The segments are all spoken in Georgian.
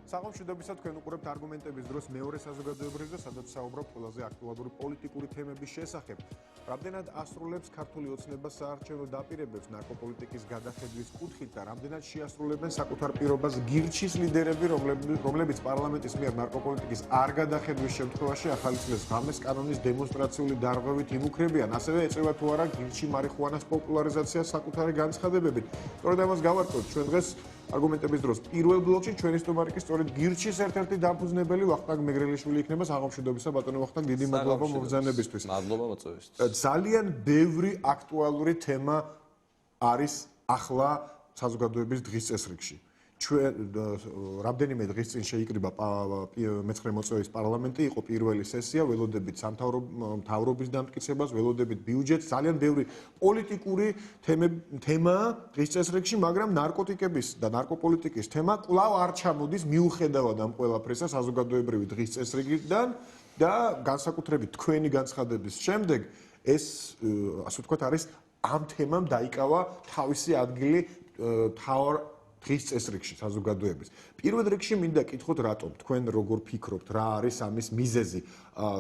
საღამოშიდობისა თქვენ უყურებთ არგუმენტების დროს მეორე საზოგადოებრივზე, სადაც საუბრობთ ყველაზე აქტუალური პოლიტიკური თემების შესახებ. Რამდენად ასრულებს ქართული ოცნება საარჩევნო დაპირებებს ნარკოპოლიტიკის გადახედვის კუთხით და რამდენად შეასრულებენ საკუთარ პირობას გირჩის ლიდერები, რომლებიც პარლამენტის მიერ ნარკოპოლიტიკის არ გადახედვის შემთხვევაში ახალი წლის ღამეს კანონის დემონსტრაციული დარღვევით იმუქრებიან, ასევე ეწევა თუ არა გირჩი მარიხუანას პოპულარიზაცია საკუთარი განცხადებებით. სწორედ ამას გავარკვევთ ჩვენ დღეს არგუმენტების დროს პირველ ბლოკში ჩვენი სტუმარი კი სწორედ გირჩის ერთ-ერთი დამფუძნებელი ვახტანგ მეგრელიშვილი იქნება. საღამოშიდობისა ბატონო ვახტანგ, დიდი მადლობა მობრძანებისთვის. მადლობა მოწვევისთვის. ძალიან ბევრი აქტუალური თემა არის ახლა საზოგადოების დღის წესრიგში. ჩვენ რამდენიმე დღის წინ შეიკრიბა მეცხრე მოწვევის პარლამენტი, იყო პირველი სესია, ველოდებით მთავრობის დამტკიცებას, ველოდებით ბიუჯეტს, ძალიან ბევრი პოლიტიკური თემაა დღის წესრიგში, მაგრამ ნარკოტიკების და ნარკოპოლიტიკის თემა კვლავ არ ჩამოდის მიუხედავად ამ ყველაფრისა საზოგადოებრივი დღის წესრიგიდან და განსაკუთრებით თქვენი განცხადების შემდეგ ეს ასე ვთქვათ არის ამ თემამ დაიკავა თავისი ადგილი მთავარ დღის წესრიგში საზოგადოების. პირველ რიგში მინდა კითხოთ რატომ თქვენ როგორ ფიქრობთ, რა არის ამის მიზეზი?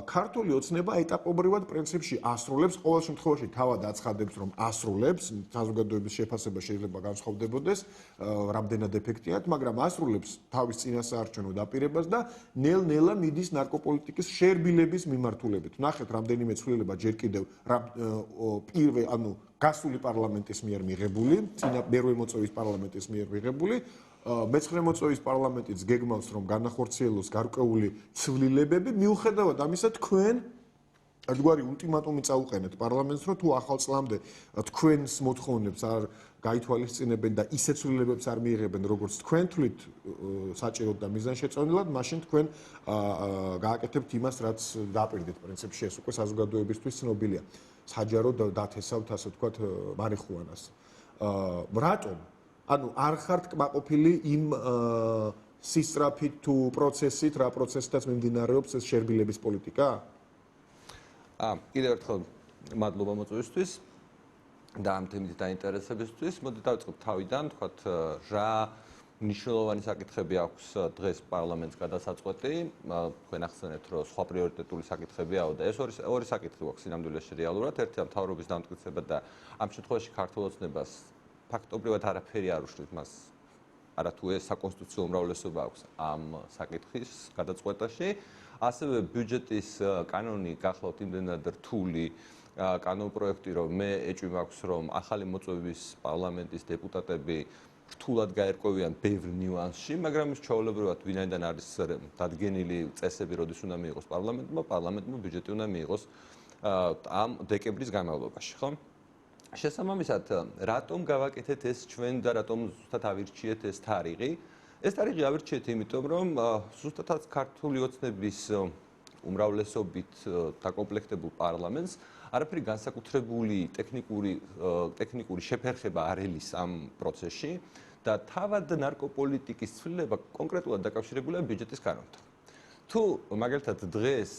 ქართული ოცნება ეტაპობრივად პრინციპში ასრულებს, ყოველ შემთხვევაში თავად აცხადებს, რომ ასრულებს, საზოგადოების შეფასება შეიძლება განსხვავდებოდეს, რამდენად ეფექტიანად, მაგრამ ასრულებს თავის წინასაარჩევნო დაპირებას და ნელ-ნელა მიდის ნარკოპოლიტიკის შერბილების მიმართულებით. ნახეთ, რამდენიმე ცვლილება ჯერ კიდევ გასული პარლამენტის მიერ მიღებული, წინა მერვე მოწვევის პარლამენტის მიერ მიღებული, მეცხრე მოწვევის პარლამენტიც გეგმავს, რომ განახორციელოს გარკვეული ცვლილებები, მიუხედავად ამისა თქვენ ერთგვარი ულტიმატუმი წაუყენეთ პარლამენტს, რომ თუ ახალ წლამდე თქვენს მოთხოვნებს არ გაითვალისწინებენ და ისეთ ცვლილებებს არ მიიღებენ, როგორც თქვენ თვლით საჭიროდ და მიზანშეწონილად, მაშინ თქვენ გააკეთებთ იმას, რაც დაპირდით პრინციპში, ეს უკვე საზოგადოებისთვის ცნობილია. საჯარო დათესავთ, ასე ვთქვათ, მარიხუანას. რატომ? ანუ არ ხართ კმაყოფილი იმ სისწრაფით თუ პროცესით, რა პროცესითაც მიმდინარეობს ეს შერბილების პოლიტიკა? კიდევ ერთხელ მადლობა მოწვევისთვის და ამ თემით დაინტერესებისთვის. მოდით დავიწყოთ თავიდან, ვთქვათ, რა მნიშვნელოვანი საკითხები აქვს დღეს პარლამენტს გადასაწყვეტი. თქვენ ახსენეთ, რომ სხვა პრიორიტეტული საკითხებია და ეს ორი საკითხი გვაქვს სინამდვილეში რეალურად. ერთია მთავრობის დამტკიცება და ამ შემთხვევაში ქართულ ოცნებას ფაქტობრივად არაფერი არ უშლის მას. არათუ ეს საკონსტიტუციო უმრავლესობა აქვს ამ საკითხის გადაწყვეტაში. ასევე ბიუჯეტის კანონი გახლავთ იმდენად რთული კანონპროექტი, რომ მე ეჭვი მაქვს, რომ ახალი მოწვევის პარლამენტის დეპუტატები რთულად გაერკვევიან ბევრ ნიუანსში, მაგრამ ის ჩვეულებრივად ვინაიდან არის დადგენილი წესები, როდის უნდა მიიღოს პარლამენტმა ბიუჯეტი უნდა მიიღოს ამ დეკემბრის განმავლობაში, ხო? შესაბამისად, რატომ გავაკეთეთ ეს ჩვენ და რატომ ზუსტად ავირჩიეთ ეს თარიღი? ეს თარიღი ავირჩიეთ იმიტომ, რომ ზუსტად ქართული ოცნების უმრავლესობით დაკომპლექტებულ პარლამენტს არაფერი განსაკუთრებული ტექნიკური შეფერხება არ ელის ამ პროცესში და თავად ნარკოპოლიტიკის ცვლილება კონკრეტულად დაკავშირებულია ბიუჯეტის კანონთან. თუ მაგალითად დღეს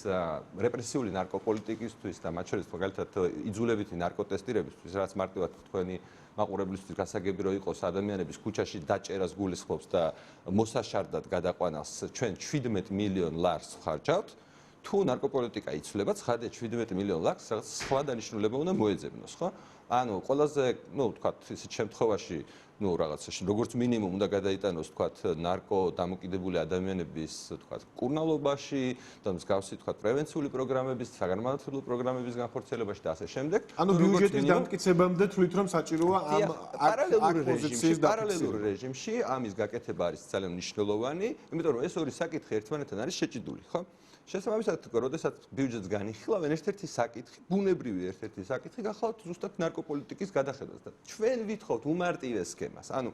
რეპრესიული ნარკოპოლიტიკისთვის და მათ შორის მაგალითად იძულებითი ნარკოტესტირებისთვის, რაც მარტივად თქვენი მაყურებლისთვის გასაგები რომ იყოს ადამიანების ქუჩაში დაჭერას გულისხმობს და მოსაშარდად გადაყვანას ჩვენ 17 მილიონ ლარს ხარჯავთ, თუ ნარკოპოლიტიკა იცვლება, ცხადია 17 მილიონ ლარს რაღაც სხვა დანიშნულება უნდა მოეძებნოს, ხო? ანუ ყველაზე, ვთქვათ, ისეთ შემთხვევაში, რაღაცაში, როგორც მინიმუმ უნდა გადაიტანოს, ვთქვათ, ნარკო დამოკიდებული ადამიანების, ვთქვათ, კურნალობაში და მსგავსი, ვთქვათ, პრევენციული პროგრამების, საგანმანათლებლო პროგრამების განხორციელებაში და ასე შემდეგ. ანუ ბიუჯეტის დამტკიცებამდე თვლით, რომ საჭიროა ამ პარალელურ რეჟიმში ამის გაკეთება არის ძალიან მნიშვნელოვანი, იმიტომ რომ ეს ორი საკითხი ერთმანეთთან არის შეჭიდული, ხო? შესაბამისად, როდესაც ბიუჯეტს განიხილავენ, ერთ-ერთი საკითხი, ბუნებრივი ერთ-ერთი საკითხი გახლავთ ზუსტად ნარკოპოლიტიკის გადახედვას და ჩვენ ვითხოვთ უმარტივეს სქემას. ანუ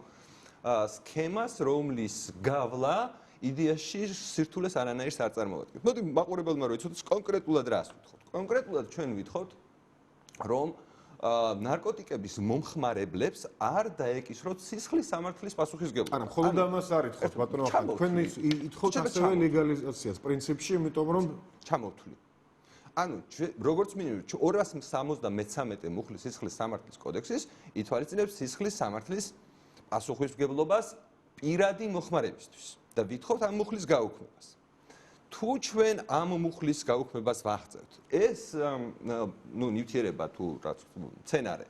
სქემას, რომლის გავლა იდეაში სირთულეს არანაირს არ წარმოადგენს. მოდი მაყურებელმა რომ იცოდეს კონკრეტულად რას ვითხოვთ. კონკრეტულად ჩვენ ვითხოვთ, რომ ნარკოტიკების მომხმარებლებს არ დაეკისროთ სისხლის სამართლის პასუხისმგებლობა. არა, მხოლოდ ამას არ ითხოვთ, ბატონო ვახტანგ. თქვენ ითხოვთ ასევე ლეგალიზაციას პრინციპში, იმიტომ რომ ჩამოვთვლი. ანუ როგორც მინიმუმ 273 მუხლის სისხლის სამართლის კოდექსის ითვალისწინებს სისხლის სამართლის პასუხისმგებლობას პირადი მოხმარებისთვის. და ვითხოვთ ამ მუხლის გაუქმებას. თუ ჩვენ ამ მუხლის გაუქმებას ვახცევთ, ეს ნივთიერება თუ რაც მცენარე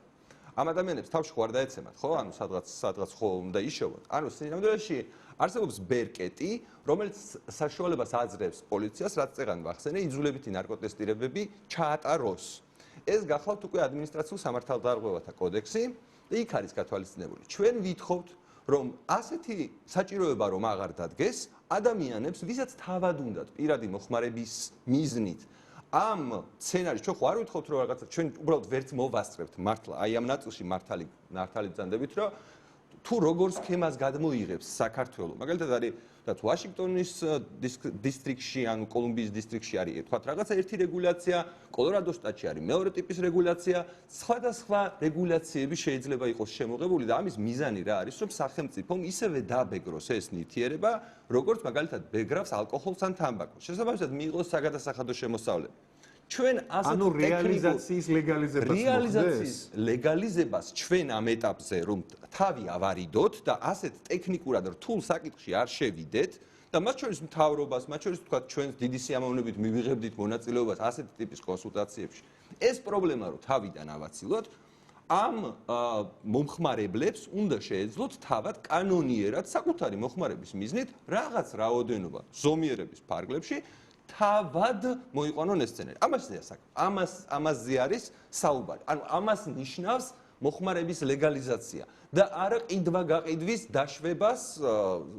ამ ადამიანებს თავში ხوار დაეცემათ, ხო? ანუ სადღაც ხო უნდა იშოვოთ. ანუ სინამდვილეში არსებობს ბერკეტი, რომელიც საშუალებას აძლევს პოლიციას, რაც წეგან ვახსენე, იძულებითი ნარკოტესტირებები ჩაატაროს. ეს გახლავთ უკვე ადმინისტრაციულ სამართალდარღვევათა კოდექსი და იქ არის გათვალისწინებული. ჩვენ ვითხოვთ, რომ ასეთი საჭიროება რომ აღარ დადგეს, ადამიანებს, ვისაც თავად უნდათ პირადი მოხმარების მიზნით ამ სცენარში ჩვენ ხო არ ვითხოვთ რომ რაღაცა ჩვენ უბრალოდ ვერც მოვასწრებთ მართლა აი ამ ნაწილში მართალი ბრძანდებით რომ თუ როგორ სქემას გადმოიღებს საქართველოს მაგალითად არის რაც ვაშინგტონის დისტრიქტში ანუ კოლუმბიის დისტრიქტში არის თქვათ რაღაცა ერთი რეგულაცია კოლორადოს შტატში არის მეორე ტიპის რეგულაცია სხვადასხვა რეგულაციები შეიძლება იყოს შემოღებული და ამის მიზანი რა არის რომ სახელმწიფომ ისევე დააბეგროს ეს ნივთიერება როგორც მაგალითად ბეგრავს ალკოჰოლს ან თამბაქოს შესაბამისად მიიღოს საგადასახადო შემოსავლები ჩვენ ასეთ რეალიზაციის ლეგალიზებას ჩვენ ამ ეტაპზე რომ თავი ავარიდოთ და ასეთ ტექნიკურად რთულ საკითხში არ შევიდეთ და მათ შორის მთავრობას, მათ შორის თქვა ჩვენს დიდი სიამოვნებით მივიღებდით მონაწილეობას ასეთ ტიპის კონსულტაციებში. ეს პრობლემა რომ თავიდან ავაცილოთ, ამ მომხმარებლებს უნდა შეეძლოთ თავად კანონიერად საკუთარი მოხმარების მიზნით რაღაც რაოდენობა ზომიერების ფარგლებში თავად მოიყვანონ ეს სცენარი. ამაზე არის საუბარი. ანუ ამას ნიშნავს მოხმარების ლეგალიზაცია და არა ყიდვა-გაყიდვის დაშვებას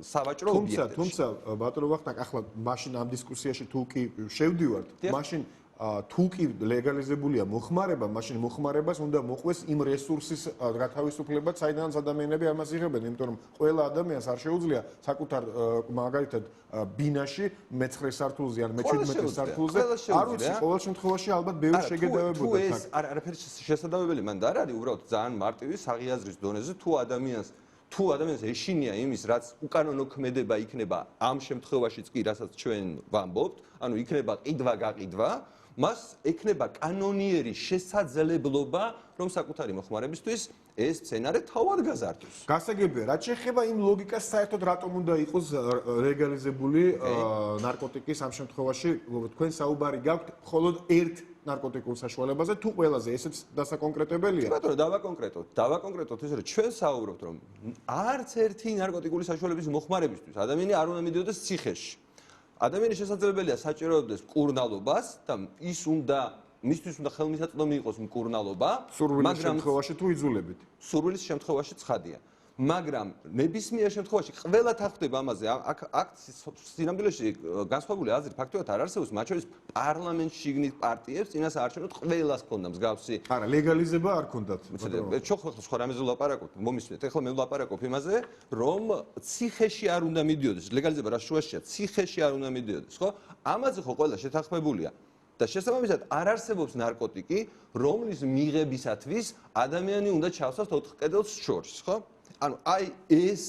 სავაჭრო ობიექტებში. თუმცა ბატონო ვახტანგ, ახლა მაშინ ამ დისკუსიაში თუ კი შევდივართ, მაშინ თუ კი ლეგალიზებულია მოხმარება, მაშინ მოხმარებას უნდა მოყვეს იმ რესურსის გათავისუფლება, საიდანაც ადამიანები ამას იღებენ, იმიტომ რომ ყველა ადამიანს არ შეუძლია საკუთარ მაგალითად ბინაში მე-9 სართულზე ან მე-17 სართულზე არ ვიცი, ყოველ შემთხვევაში ალბათ ბევრი შეგედავებოდა. თუ ეს არაფერი შესაძლებელი მან და არ არის უბრალოდ ძალიან მარტივი საღიაზრის დონეზე თუ ადამიანს ეშინია იმის, რაც უკანონო ქმედება იქნება ამ შემთხვევაშიც კი, რასაც ჩვენ ვამბობთ, ანუ იქნება ყიდვა-გაყიდვა, მას ექნება კანონიერი შესაძლებლობა, რომ საკუთარი მოხმარებისთვის ეს სცენარე თავად გაზარდოს. გასაგებია, რაც შეეხება იმ ლოგიკას, საერთოდ რატომ უნდა იყოს ლეგალიზებული ნარკოტიკის ამ შემთხვევაში, თქვენ საუბარი გაქვთ მხოლოდ ერთ ნარკოტიკულ საშუალებაზე, თუ ყველაზე ესეც დასაკონკრეტებელია? ბატონო, დავაკონკრეტოთ ის, რომ ჩვენ საუბრობთ, რომ არც ერთი ნარკოტიკული საშუალების მოხმარებისთვის ადამიანი არ უნდა მიდიოდეს ციხეში. ადამიანი შესაძლებელია საჭიროებდეს მკურნალობას და მისთვის უნდა ხელმისაწვდომი იყოს მკურნალობა, სურვილის შემთხვევაში თუ იძულებით. სურვილის შემთხვევაში ცხადია. მაგრამ ნებისმიერ შემთხვევაში ყველა თანხდება ამაზე. აქ სინამდვილეში განსხვავებული აზრი ფაქტობრივად არ არსებობს, მათ შორის პარლამენტში შიგნით პარტიებს წინას აარჩევნოთ ყველას ქონდა მსგავსი. არა, ლეგალიზება არ ქონდათ. ჩვენ ხო რამეზე ვლაპარაკობთ, მომისმენთ. ეხლა მე ვლაპარაკობ იმაზე, რომ ციხეში არ უნდა მიდიოდეს. ლეგალიზება რა შუაშია? ციხეში არ უნდა მიდიოდეს, ხო? ამაზე ხო ყველა შეთანხმებულია. და შესაბამისად არ არსებობს ნარკოტიკი, რომლის მიღებისათვის ადამიანი უნდა ჩავსვას 4 კედელს შორს, ხო? ანუ აი ეს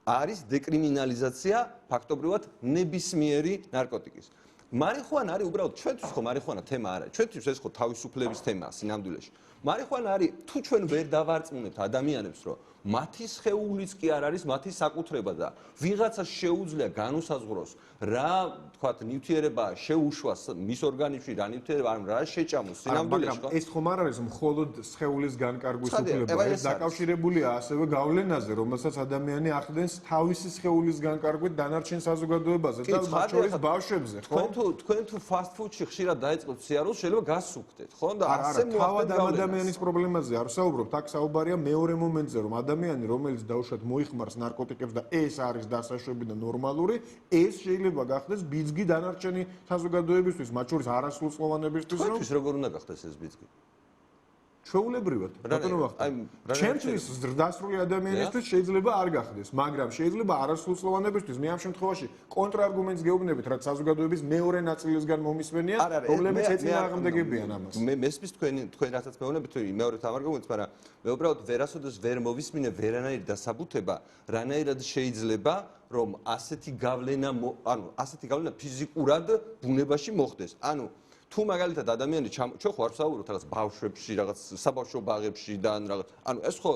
არის დეკრიმინალიზაცია ფაქტობრივად ნებისმიერი ნარკოტიკის. მარიხუანა არის უბრალოდ ჩვენთვის ხო მარიხუანა თემა არა. ჩვენთვის ეს ხო თავისუფლების თემაა სინამდვილეში. მარიხუანა არის თუ ჩვენ ვერ დავარწმუნებთ ადამიანებს, რომ მათი სხეულიც კი არ არის მათი საკუთრება და ვიღაცას შეუძლია განუსაზღვროს რა თქვათ ნივთიერება შეუშვას მის ორგანიზმში რა ნივთიერება ან რა შეჭამოს სინამდვილეში ხო ეს ხომ არ არის მხოლოდ სხეულის განკარგვის უფლება ეს დაკავშირებულია ასევე გავლენაზე რომელსაც ადამიანი ახდენს თავისი სხეულის განკარგვით დანარჩენ საზოგადოებაზე და მათ შორის ბავშვებზე ხო თქვენ თუ fast food-ში ხშირად დაიწყოთ სიარულს შეიძლება გასუქდეთ ხო და ასე თავად ადამიანის პრობლემაზე არ საუბრობთ აქ საუბარია მეორე მომენტზე რომ ადამიანი რომელიც დაუშვათ მოიხმარს ნარკოტიკებს და ეს არის დასაშვები და ნორმალური ეს შეიძლება გახდეს ბიძგი დანარჩენი საზოგადოებისთვის მათ შორის არასრულწლოვანებისთვის რომ თქვენთვის როგორ უნდა გახდეს ეს ბიძგი ჩვეულებრივად ბატონო ვახტანგ ჩემთვის ზრდასრული ადამიანისთვის შეიძლება არ გახდეს მაგრამ შეიძლება არასრულწლოვანებისთვის მე ამ შემთხვევაში კონტრარგუმენტს გეუბნებით რაც საზოგადოების მეორე ნაწილისგან მომისმენია რომლებიც ეწინააღმდეგებიან ამას მე მესმის თქვენ რასაც მეუბნებით მეორე თამარგუმენტს მაგრამ მე უბრალოდ ვერასოდეს ვერ მოვისმინე ვერანაირი დასაბუთება რანაირად შეიძლება რომ ასეთი გავლენა ანუ ასეთი გავლენა ფიზიკურად ბუნებაში მოხდეს ანუ თუ მაგალითად ადამიანი ჩვენ ხო არ ვსაუბრობთ რაღაც ბავშვებში რაღაც საბავშვო ბაღებში და ან რაღაც ანუ ეს ხო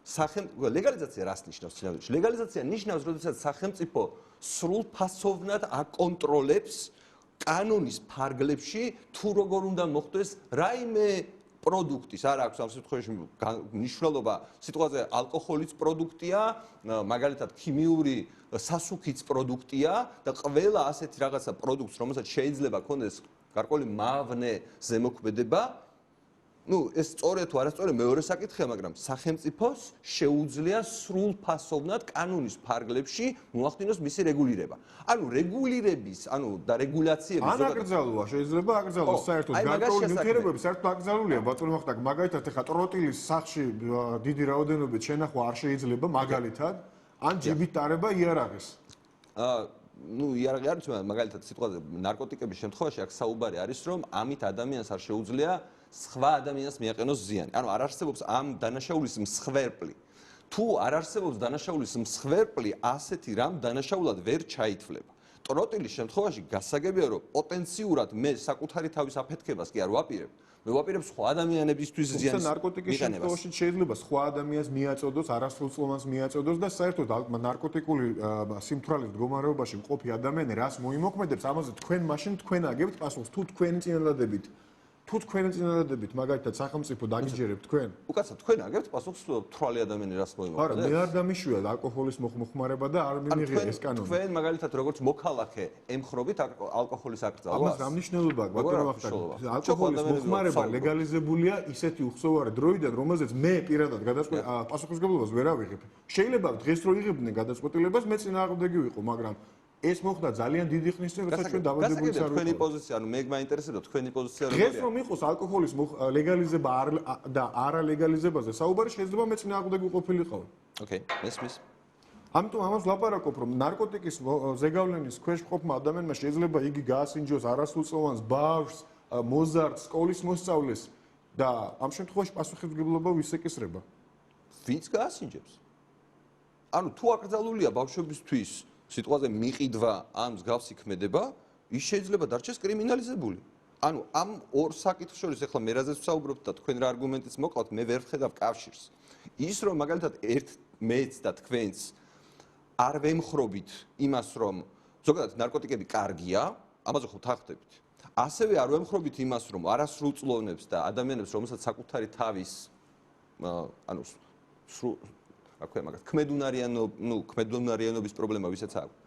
სახელმწიფო ლეგალიზაცია რას ნიშნავს ცინავში? ლეგალიზაცია ნიშნავს, როდესაც სახელმწიფო სრულფასოვნად აკონტროლებს კანონის ფარგლებში თუ როგორ უნდა მოხდეს რაიმე პროდუქტის, არ აქვს ამ შემთხვევაში მნიშვნელობა, სიტყვაზე ალკოჰოლის პროდუქტია, მაგალითად ქიმიური სასუქიც პროდუქტია და ყველა ასეთი რაღაცა პროდუქტს, რომელსაც შეიძლება ქონდეს გარკვეული მავნე ზემოქმედება, ეს სწორია თუ არასწორია მეორე საკითხია, მაგრამ სახელმწიფოს შეუძლია სრულფასოვნად კანონის ფარგლებში მოახდინოს მისი რეგულირება. ანუ რეგულირების, და რეგულაციების ან აკრძალვა შეიძლება აკრძალოს საერთოდ გარკვეული ნივთიერებები საერთოდ აკრძალულია ბატონო ხტაკ მაგალითად ეხა ტროტილის სახში დიდი რაოდენობით შენახვა არ შეიძლება მაგალითად ან ჯიბით ტარება იარაღის იარაღი არის მაგალითად სიტყვაზე ნარკოტიკების შემთხვევაში აქ საუბარი არის რომ ამით ადამიანს არ შეუძლია სხვა ადამიანს მიაყენოს ზიანი. ანუ არ არსებობს ამ დანაშაულის მსხვერპლი. თუ არ არსებობს დანაშაულის მსხვერპლი, ასეთი რამ დანაშაულად ვერ ჩაითვლება. ტროტილის შემთხვევაში გასაგებია, რომ პოტენციურად მე საკუთარი თავის აფეთქებას კი არ ვაპირებ. მე ვაპირებ სხვა ადამიანებისთვის ზიანის. ნარკოტიკის შემთხვევაში შეიძლება სხვა ადამიანს მიაწოდოს, არასრულწლოვანს მიაწოდოს და საერთოდ ნარკოტიკული სიმთვრალის მდგომარეობაში მყოფი ადამიანი რას მოიმოქმედებს, ამაზე თქვენ მაშინ თქვენ აგებთ პასუხს, თუ თქვენი წინადადებით თუ თქვენი წინადადებით მაგალითად სახელმწიფო დაგიჯერებთ თქვენ? უკაცრავ თქვენ აგებთ პასუხს თვრალი ადამიანი რას მოიმოქმედებს? არა, მე არ დამიშვია ალკოჰოლის მოხმარება და არ მიმიღია ეს კანონი. თქვენ მაგალითად როგორც მოქალაქე ემხრობით ალკოჰოლის აკრძალვას? ამას რა მნიშვნელობა აქვს ბატონო ვახტანგ? ალკოჰოლის მოხმარება ლეგალიზებულია ისეთი უხსოვარი დროიდან, რომელზეც მე პირადად პასუხისმგებლობას ვერ ავიღებ. შეიძლება დღეს რო იღებდნენ გადაწყვეტილებას, მე წინააღმდეგი ვიყო, მაგრამ ეს მოხდა ძალიან დიდი ხნის წინ, როცა ჩვენ დაბადებულიც არ ვიყავით. თქვენი პოზიცია, მე მაინტერესებდა თქვენი პოზიცია როგორია? დღეს რომ იყოს ალკოჰოლის ლეგალიზება და არალეგალიზებაზე, საუბარი შეიძლება მე წინააღმდეგი ყოფილიყავი. ოკეი, მესმის. ამიტომ ამას ვლაპარაკობ, რომ ნარკოტიკის ზეგავლენის ქვეშ მყოფმა ადამიანმა შეიძლება იგი გაასინჯოს არასრულწლოვანს ბავშვს, მოზარდს, სკოლის მოსწავლეს და ამ შემთხვევაში პასუხისმგებლობა ვის ეკისრება? ვინც გაასინჯებს? ანუ თუ აკრძალულია ბავშვებისთვის სიტყვაზე მიყიდვა ამ მსგავსი ქმედება, ის შეიძლება დარჩეს კრიმინალიზებული. ანუ ამ ორ საკითხს შორის ახლა მე რაზეც ვსაუბრობთ და თქვენ რა არგუმენტიც მოყავთ, მე ვერ ვხედავ კავშირს. ის რომ მაგალითად მეც და თქვენც არ ვემხრობით იმას, რომ ზოგადად ნარკოტიკები კარგია, ამაზე ხო ვთანხმდებით. ასევე არ ვემხრობით იმას, რომ არასრულწლოვნებს და ადამიანებს, რომელსაც საკუთარი თავის ქმედუნარიანობის პრობლემა ვისაც აქვს.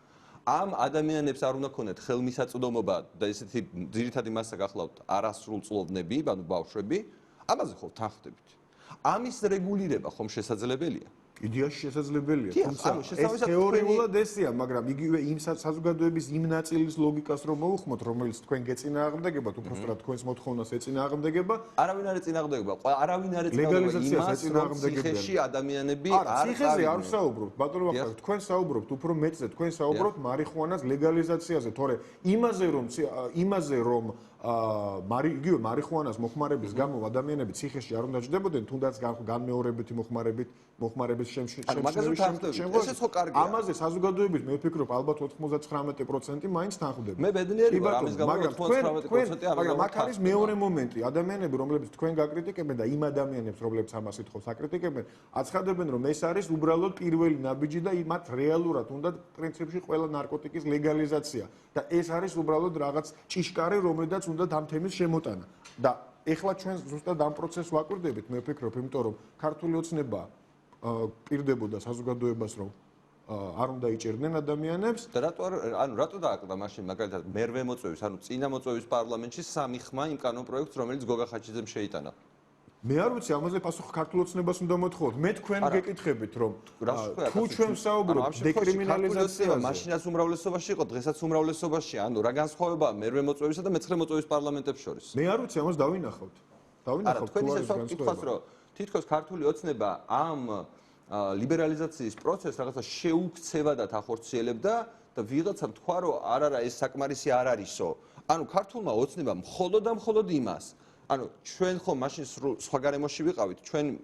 ამ ადამიანებს არ უნდა ქონდეთ ხელმისაწვდომობა და ესეთი ძირითადი მასა გახლავთ არასრულწლოვნები, ანუ ბავშვები, ამაზე ხო ვთანხმდებით. ამის რეგულირება ხომ შესაძლებელია? იდეაში შესაძლებელია, თუმცა ეს თეორიულად ესეა, მაგრამ იგივე იმ საზოგადოების იმ ნაწილის ლოგიკას რომ მოუხმოთ, რომელიც თქვენ გეწინააღმდეგება, უბრალოდ თქვენს მოთხოვნას ეწინააღმდეგება, არავინ არ ეწინააღმდეგება, არავინ არ ეწინააღმდეგება იმას, რომ ციხეში ადამიანები არ ციხეზე არ ვსაუბრობთ, ბატონო ვახტანგ, თქვენ საუბრობთ უფრო მეტზე, თქვენ საუბრობთ მარიხუანას ლეგალიზაციაზე, თორე იმაზე რომ იგივე მარიხუანას მოხმარების გამო ადამიანები ციხეში არ უნდა ჯდებოდნენ, თუნდაც განმეორებითი მოხმარების ამაზე საზოგადოების მე ვფიქრობ ალბათ 99% მაინც თანხმდება. მე ბედნიერი ვარ ამის გამო 99% მაგრამ აქ არის მეორე მომენტი, ადამიანები რომლებიც თქვენ გაკრიტიკებენ და იმ ადამიანებს რომლებიც ამას ითხოვს აკრიტიკებენ, აცხადებენ რომ ეს არის უბრალოდ პირველი ნაბიჯი და მათ რეალურად უნდა პრინციპში ყველა ნარკოტიკის ლეგალიზაცია და ეს არის უბრალოდ რაღაც ჭიშკარი რომელსაც უნდა ამ თემის შემოტანა და ეხლა ჩვენ ზუსტად ამ პროცესს ვაკვირდებით მე ვფიქრობ იმიტომ რომ ქართული ოცნება პირდებოდა საზოგადოებას რომ არ უნდა იჭერდნენ ადამიანებს და რატო დააკლდა მაშინ მაგალითად მერვე მოწვევის ანუ წინა მოწვევის პარლამენტში სამი ხმა იმ კანონპროექტს რომელიც გოგა ხაჩიძემ შეიტანა მე არ ვიცი ამაზე პასუხი ქართულ ოცნებას უნდა მოთხოვოთ მე თქვენ გეკითხებით რომ თუ ჩვენ ვსაუბრობთ დეკრიმინალიზაციაზე მაშინაც უმრავლესობაში იყო დღესაც უმრავლესობაში ანუ რა განსხვავებაა მერვე მოწვევისა და მეცხრე მოწვევის პარლამენტებს შორის მე არ ვიცი ამას დავინახავთ თქვენ ისე ვკითხავს რომ თითქოს ქართული ოცნება ამ ლიბერალიზაციის პროცესს რაღაცა შეუქცევადად ახორციელებდა და ვიღაცამ თქვა რომ არა ეს საკმარისი არ არისო ანუ ქართულმა ოცნებამ მხოლოდ იმას ანუ ჩვენ ხო მაშინ სხვა გარემოში ვიყავით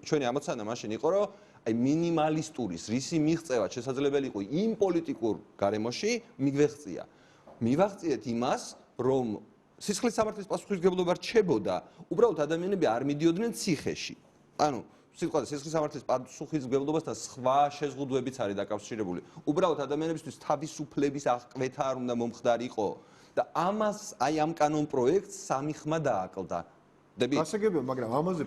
ჩვენი ამოცანა მაშინ იყო რომ აი მინიმალისტურის რისი მიღწევა შესაძლებელი იყო იმ პოლიტიკურ გარემოში მივაღწიეთ იმას რომ სისხლის სამართლის პასუხისმგებლობა რჩებოდა უბრალოდ ადამიანები არ მიდიოდნენ ციხეში ანუ სიტყვაზე სისხლის სამართლის პასუხისმგებლობასთან სხვა შეზღუდვებიც არის დაკავშირებული. უბრალოდ ადამიანებისთვის თავისუფლების აღკვეთა არ უნდა მომხდარიყო და ამას აი ამ კანონ პროექტს სამი ხმა დააკლდა. გასაგებია, მაგრამ ამაზე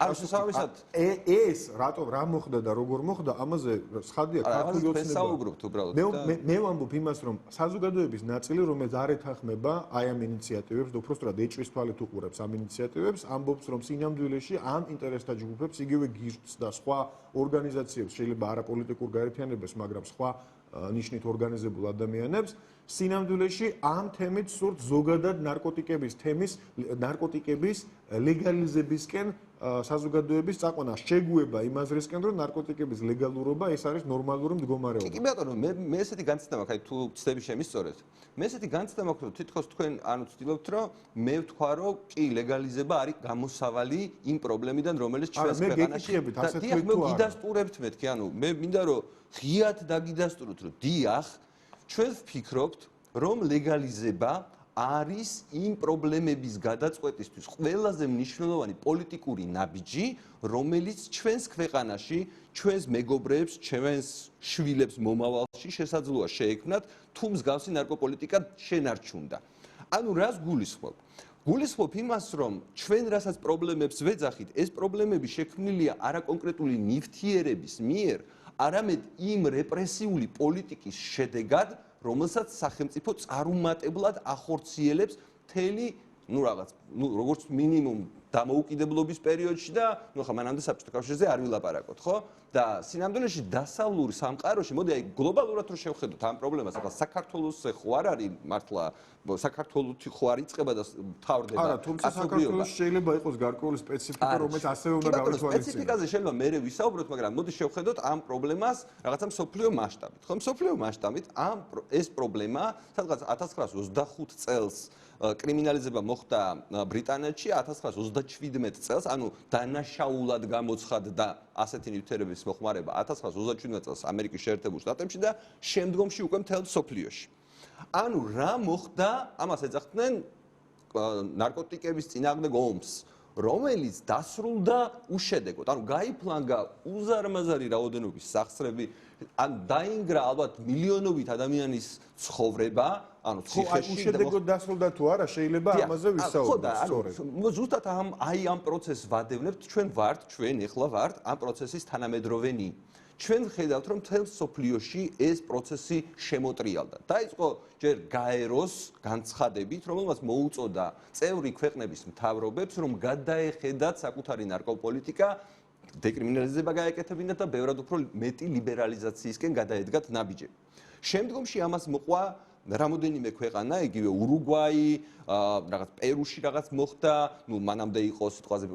ეს რატომ რა მოხდა და როგორ მოხდა, ამაზე სხდია ქართული ოცნება. მე ვამბობ იმას, რომ საზოგადოების ნაწილი, რომელიც არ ეთანხმება აი ამ ინიციატივებს და უბრალოდ ეჭვის თვალით უყურებს ამ ინიციატივებს, ამბობს, რომ სინამდვილეში ამ ინტერესთა ჯგუფებს, იგივე გირდს და სხვა ორგანიზაციებს, შეიძლება არაპოლიტიკურ გაერთიანებას, მაგრამ სხვა ნიშნით ორგანიზებულ ადამიანებს სინამდვილეში ამ თემით სურთ ზოგადად ნარკოტიკების ლეგალიზებისკენ საზოგადოების წაყვანა. შეგუება იმ აზრისკენ, რომ ნარკოტიკების ლეგალურობა ეს არის ნორმალური მდგომარეობა. კი ბატონო, მე ესეთი განცდა მაქვს, აი თუ ცდები შემისწორეთ. მე ესეთი განცდა მაქვს, რომ თითქოს თქვენ ცდილობთ, რომ მე ვთქვა, რომ კი ლეგალიზება არის გამოსავალი იმ პრობლემიდან, რომელიც ჩვენს ქვეყანაში და დიახ, მე გიდასტურებთ მეთქი, მე მინდა რომ ღიად დაგიდასტუროთ, რომ დიახ, ჩვენ ვფიქრობთ, რომ ლეგალიზება არის იმ პრობლემების გადაწყვეტისთვის ყველაზე მნიშვნელოვანი პოლიტიკური ნაბიჯი, რომელიც ჩვენს ქვეყანაში, ჩვენს მეგობრებს, ჩვენს შვილებს მომავალში შესაძლოა შეექმნათ, თუ მსგავსი ნარკოპოლიტიკა შენარჩუნდა. ანუ რას გულისხმობ? გულისხმობ იმას, რომ ჩვენ რასაც პრობლემებს ვეძახით, ეს პრობლემები შექმნილია არა კონკრეტული ნივთიერების მიერ, არამედ იმ რეპრესიული პოლიტიკის შედეგად, რომელსაც სახელმწიფო წარუმატებლად ახორციელებს მთელი, როგორც მინიმუმ დამოუკიდებლობის პერიოდში და ხა მანამდე საბჭოთა კავშირზე არ ვილაპარაკოთ, ხო? და სინამდვილეში დასავლურ სამყაროში, მოდი აი გლობალურად რო შევხედოთ ამ პრობლემას, ახლა საქართველოს ხო არ არის მართლა საქართველოს ხო არ იწყება და თავდება. არა, თუმცა საქართველოს შეიძლება იყოს გარკვეული სპეციფიკა, რომელიც ასევე უნდა გავითვალისწინოს. სპეციფიკაზე შეიძლება მერე ვისაუბროთ, მაგრამ მოდი შევხედოთ ამ პრობლემას რაღაცა მსოფლიო მასშტაბით. ხო, მსოფლიო მასშტაბით ეს პრობლემა სადღაც 1925 წელს კრიმინალიზება მოხდა ბრიტანეთში, 1927 წელს, ანუ დანაშაულად გამოცხადდა ასეთი ნივთიერების მოხმარება 1927 წელს ამერიკის შეერთებულ შტატებში და შემდგომში უკვე მთელ მსოფლიოში. ანუ რა მოხდა, ამას ეძახდნენ ნარკოტიკების წინააღმდეგ ომს, რომელიც დასრულდა უშედეგოდ. ანუ გაიფლანგა უზარმაზარი რაოდენობის სახსრები, ან დაინგრა ალბათ მილიონობით ადამიანის ცხოვრება, ანუ ციხეში და უშედეგოდ დასრულდა თუ არა, შეიძლება ამაზე ვისაუბროთ, სწორედ. ზუსტად აი ამ პროცესს ვადევნებთ, ჩვენ ეხლა ვართ ამ პროცესის თანამედროვენი. ჩვენ ხედავთ, რომ მთელ სოფლიოში ეს პროცესი შემოტრიალდა. დაიწყო ჯერ გაეროს განცხადებით, რომელმაც მოუწოდა წევრი ქვეყნების მთავრობებს, რომ გადაეხედათ საკუთარი ნარკოპოლიტიკა, დეკრიმინალიზება გაეკეთებინათ და ბევრად უფრო მეტი ლიბერალიზაციისკენ გადაედგათ ნაბიჯები. შემდგომში ამას მოყვა რამოდენიმე ქვეყანა, იგივე ურუგვაი, რაღაც პერუში რაღაც მოხდა, მანამდე იყო სიტყვაზე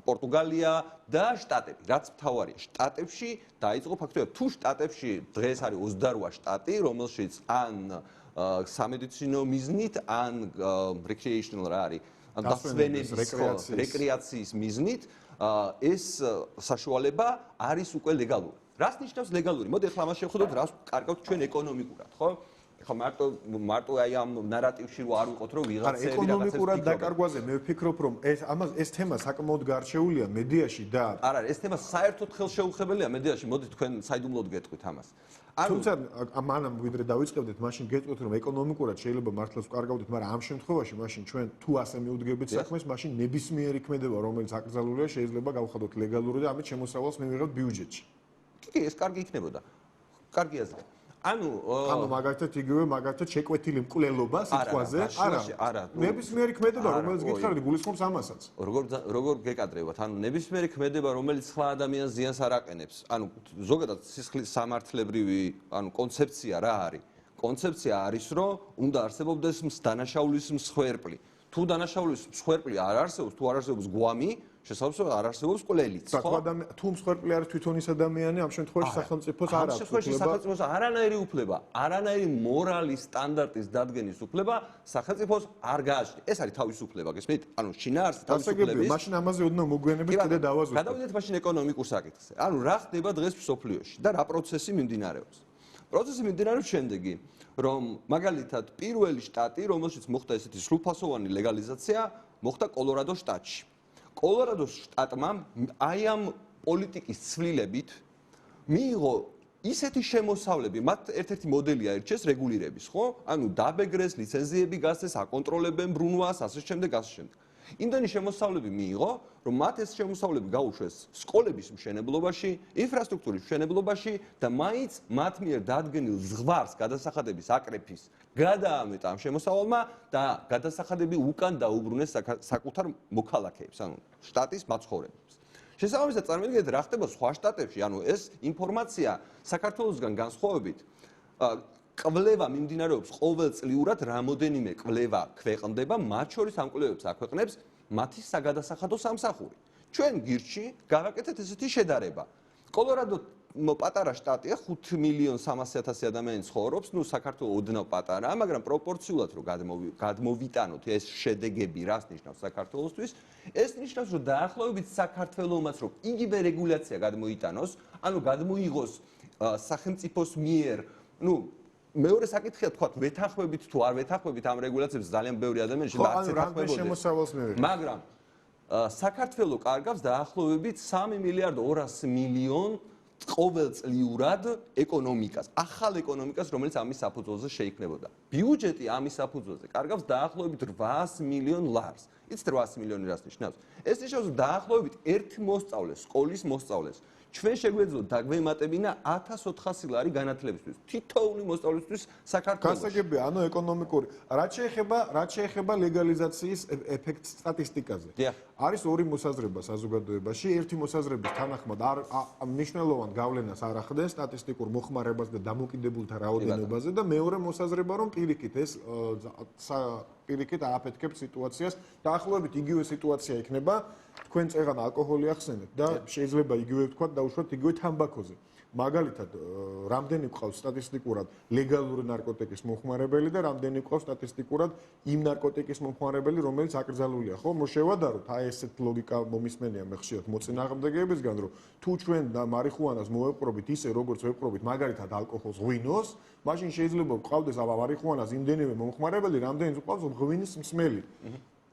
პორტუგალია და შტატები, რაც მთავარია. შტატებში დაიწყო ფაქტობრივად, თუ შტატებში დღეს არის 28 შტატი, რომელშიც ან სამედიცინო მიზნით, ან recreational რა არის, ან დასვენების რეკრეაციის მიზნით ეს საშუალება არის უკვე ლეგალური. რას ნიშნავს ლეგალური? მოდი ახლა ამას შევხედოთ, რას კარგავთ ჩვენ ეკონომიკურად, ხო? ხო მარტო აი ამ ნარატივში რო არ ვიყოთ რომ ვიღაცები რაღაცებს ეკონომიკურად დაკარგვაზე მე ვფიქრობ რომ ეს თემა საკმაოდ გარჩეულია მედიაში და არა ეს თემა საერთოდ ხელშეუხებელია მედიაში მოდი თქვენ საიდუმლოდ გეტყვით ამას თუმცა მანამ ვიდრე დავიწყებდეთ მაშინ გეტყვით რომ ეკონომიკურად შეიძლება მართლაც ვკარგავდეთ მაგრამ ამ შემთხვევაში მაშინ ჩვენ თუ ასე მიუდგებით საქმეს მაშინ ნებისმიერი ქმედება რომელიც აკრძალულია შეიძლება გავხადოთ ლეგალური და ამით შემოსავალს მივიღებთ ბიუჯეტში კი ეს კარგი იქნებოდა კარგი აზრია ანუ მაგალითად იგივე მაგალითად შეკვეთილი მკვლელობა სიტყვაზე არა ნებისმიერი ქმედება რომელიც გითხარით გულისხმობს ამასაც როგორ გეკადრებათ ანუ ნებისმიერი ქმედება რომელიც სხვა ადამიანს ზიანს არ აყენებს ანუ ზოგადად სისხლის სამართლებრივი ანუ კონცეფცია რა არის კონცეფცია არის რომ უნდა არსებობდეს დანაშაულის მსხვერპლი თუ დანაშაულის მსხვერპლი არ არსებობს თუ არ არსებობს გვამი შესაძლოა არ არსებობს კვლელიც ხო თუ მსხვერპლი არის თვითონ ის ადამიანი ამ შემთხვევაში სახელმწიფოს არ აქვს შემთხვევაში სახელმწიფოს არანაირი უფლება არანაირი მორალის სტანდარტის დადგენის უფლება სახელმწიფოს არ გააჩნია ეს არის თავისუფლება გესმით ანუ შინაარსი თავისუფლების მაშინ ამაზე ოდნავ მოგვიანებით კიდე დავაზუსტოთ გადავიდეთ მაშინ ეკონომიკურ საკითხზე ანუ რა ხდება დღეს მსოფლიოში და რა პროცესი მიმდინარეობს პროცესი მიმდინარეობს შემდეგი რომ მაგალითად პირველი შტატი რომელშიც მოხდა ესეთი სრულფასოვანი ლეგალიზაცია მოხდა კოლორადოს შტატში კოლორადოს შტატმა აი ამ პოლიტიკის ცვლილებით მიიღო ისეთი შემოსავლები, მათ ერთ-ერთი მოდელი აირჩეს რეგულირების, ხო? ანუ დაბეგრეს, ლიცენზიები გასცეს, აკონტროლებენ ბრუნვას, ასე შემდეგ, ასე შემდეგ. იმდენი შემოსავლები მიიღო, რომ მათ ეს შემოსავლები გაუშვეს სკოლების მშენებლობაში, ინფრასტრუქტურის მშენებლობაში და მაინც მათ მიერ დადგენილ ზღვარს გადასახადების აკრეფის გადაამეტა ამ შემოსავალმა და გადასახადები უკან დაუბრუნეს საკუთარ მოქალაქეებს, ანუ შტატის მაცხოვრებლებს. შესაბამისად, წარმოიდგინეთ, რა ხდება სხვა შტატებში, ანუ ეს ინფორმაცია საქართველოსგან განსხვავებით კვლევა მიმდინარეობს ყოველწლიურად, რამოდენიმე კვლევა ქვეყნდება, მათ შორის ამ კვლევებს აქვეყნებს მათი საგადასახადო სამსახური. ჩვენ გირჩი გავაკეთეთ ესეთი შედარება. კოლორადო პატარა შტატია, 5.300.000 ადამიანი ცხოვრობს, ნუ საქართველოს ოდნავ პატარაა, მაგრამ პროპორციულად რომ გადმოვიტანოთ ეს შედეგები, რას ნიშნავს საქართველოსთვის, ეს ნიშნავს, რომ დაახლოებით საქართველოსაც რომ იგივე რეგულაცია გადმოიტანოს, ანუ გადმოიღოს სახელმწიფოს მიერ, ნუ მეორე საკითხია თქვა ვეთანხმებით თუ არ ვეთანხმებით ამ რეგულაციებს ძალიან ბევრი ადამიანი შეიძლება მაგრამ საქართველოს კარგავს დაახლოებით 3.200.000.000 ყოველწლიურად ეკონომიკას, ახალ ეკონომიკას, რომელიც ამის საფუძველზე შეიქმნებოდა. ბიუჯეტი ამის საფუძველზე კარგავს დაახლოებით 800 მილიონ ლარს. იცით 800 მილიონი რას ნიშნავს? ეს ნიშნავს, რომ დაახლოებით ერთ მოსწავლეს, სკოლის მოსწავლეს ჩვენ შეგვეძლო დაგვემატებინა 1400 ლარი განათლებისთვის. თითოეული მოსწავლისთვის საქართველოში. გასაგებია, ანუ ეკონომიკური. რაც შეეხება ლეგალიზაციის ეფექტს სტატისტიკაზე. არის ორი მოსაზრება საზოგადოებაში. ერთი მოსაზრების თანახმად მნიშვნელოვან გავლენას არ ახდენს სტატისტიკურ მოხმარებას და დამოკიდებულთა რაოდენობაზე და მეორე მოსაზრება, რომ პირიქით ეს პირიქით ააფეთქებს სიტუაციას. დაახლოებით იგივე სიტუაცია იქნება თქვენ წეღან ალკოჰოლი ახსენეთ და შეიძლება იგივე ვთქვათ დაუშვათ იგივე თამბაქოზე. მაგალითად, რამდენი ყავს სტატისტიკურად ლეგალური ნარკოტიკის მომხმარებელი და რამდენი ყავს სტატისტიკურად იმ ნარკოტიკის მომხმარებელი, რომელიც აკრძალულია, ხო? მოშევადაროთ, აი ესეთ ლოგიკა მომისმენია მე ხშირად მოწინააღმდეგეებისგან, რომ თუ ჩვენ მარიხუანას მოვეპყრობით ისე, როგორც ვეპყრობით მაგალითად ალკოჰოლს, ღვინოს, მაშინ შეიძლება ყავდეს მარიხუანას იმდენივე მომხმარებელი, რამდენიც ყავს ღვინის მსმელი.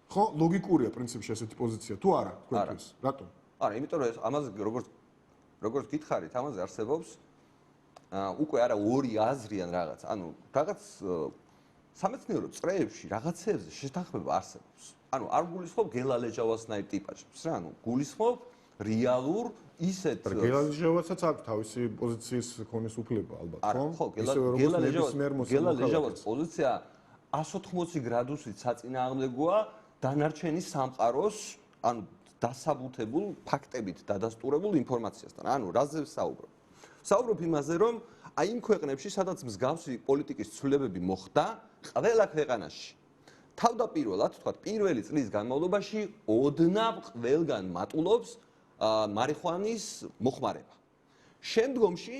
ხო, ლოგიკურია პრინციპში ესეთი პოზიცია, თუ არა, თქვენთვის? რატომ? არა, იმიტომ რომ ეს ამაზე როგორც გითხარით, ამაზე არსებობს უკვე არა ორი აზრი ან რაღაც. ანუ რაღაც სამეცნიერო წრეებში რაღაცებზე შეთანხმება არსებობს. ანუ არ გულისხმობ გელალეჟავასნაირ ტიპაჟებს რა, ანუ გულისხმობ რეალურ ისეთ გელალეჟავასაც აქვს თავისი პოზიციის ქონის უფლება ალბათ, ხო? გელალეჟავას პოზიცია 180 გრადუსით საწინააღმდეგოა დანარჩენი სამყაროს, ანუ დასაბუთებულ ფაქტებით დადასტურებულ ინფორმაციასთან. ანუ რაზე საუბრობ? საუბრობ იმაზე, რომ აი იმ ქვეყნებში, სადაც მსგავსი პოლიტიკის ცვლილებები მოხდა, ყველა ქვეყანაში თავდაპირველად, თქვათ, პირველი წლის განმავლობაში ოდნავ ყველგან მატულობს მარიხუანის მოხმარება. შემდგომში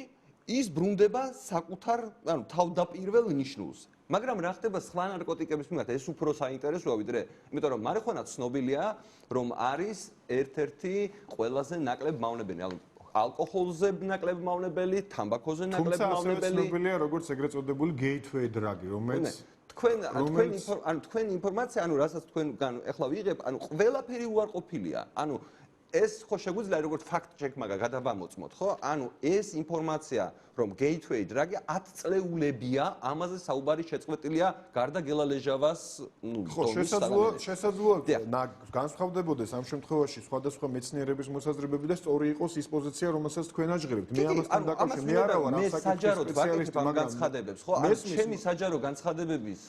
ის ბრუნდება საკუთარ, ანუ თავდაპირველ ნიშნულზე. მაგრამ რა ხდება სხვა ნარკოტიკების მიმართ? ეს უფრო საინტერესოა ვიდრე, იმიტომ რომ მარიხუანა ცნობილია, რომ არის ერთ-ერთი ყველაზე ნაკლებ მავნებელი, ანუ ალკოჰოლზე ნაკლებ მავნებელი, თამბაქოზე ნაკლებ მავნებელი. ცნობილია როგორც ეგრეთ წოდებული gateway drug, რომელიც თქვენ ინფორმაცია, ანუ რასაც თქვენ ახლა ვიღებ, ანუ ყველაფერი უარყოფილია. ანუ ეს ხო შეგვიძლია როგორც fact check მაგა გადავამოწმოთ, ხო? ანუ ეს ინფორმაცია, რომ gateway drug-ი 10 წლეულებია, ამაზე საუბარი შეწყვეტილია გარდა გელალეჟავას, ნუ შესაძლოა განსხვავდებოდეს ამ შემთხვევაში სხვადასხვა მეცნიერების მოსაზრებები და სწორი იყოს ის პოზიცია, რომელსაც თქვენ აჟღერებთ. მე ამასთან დაკავშირებით მე არა ვარ ამ საკითხის სპეციალისტი, მაგრამ განცხადებებს, ხო? ანუ ჩემი საჯარო განცხადებების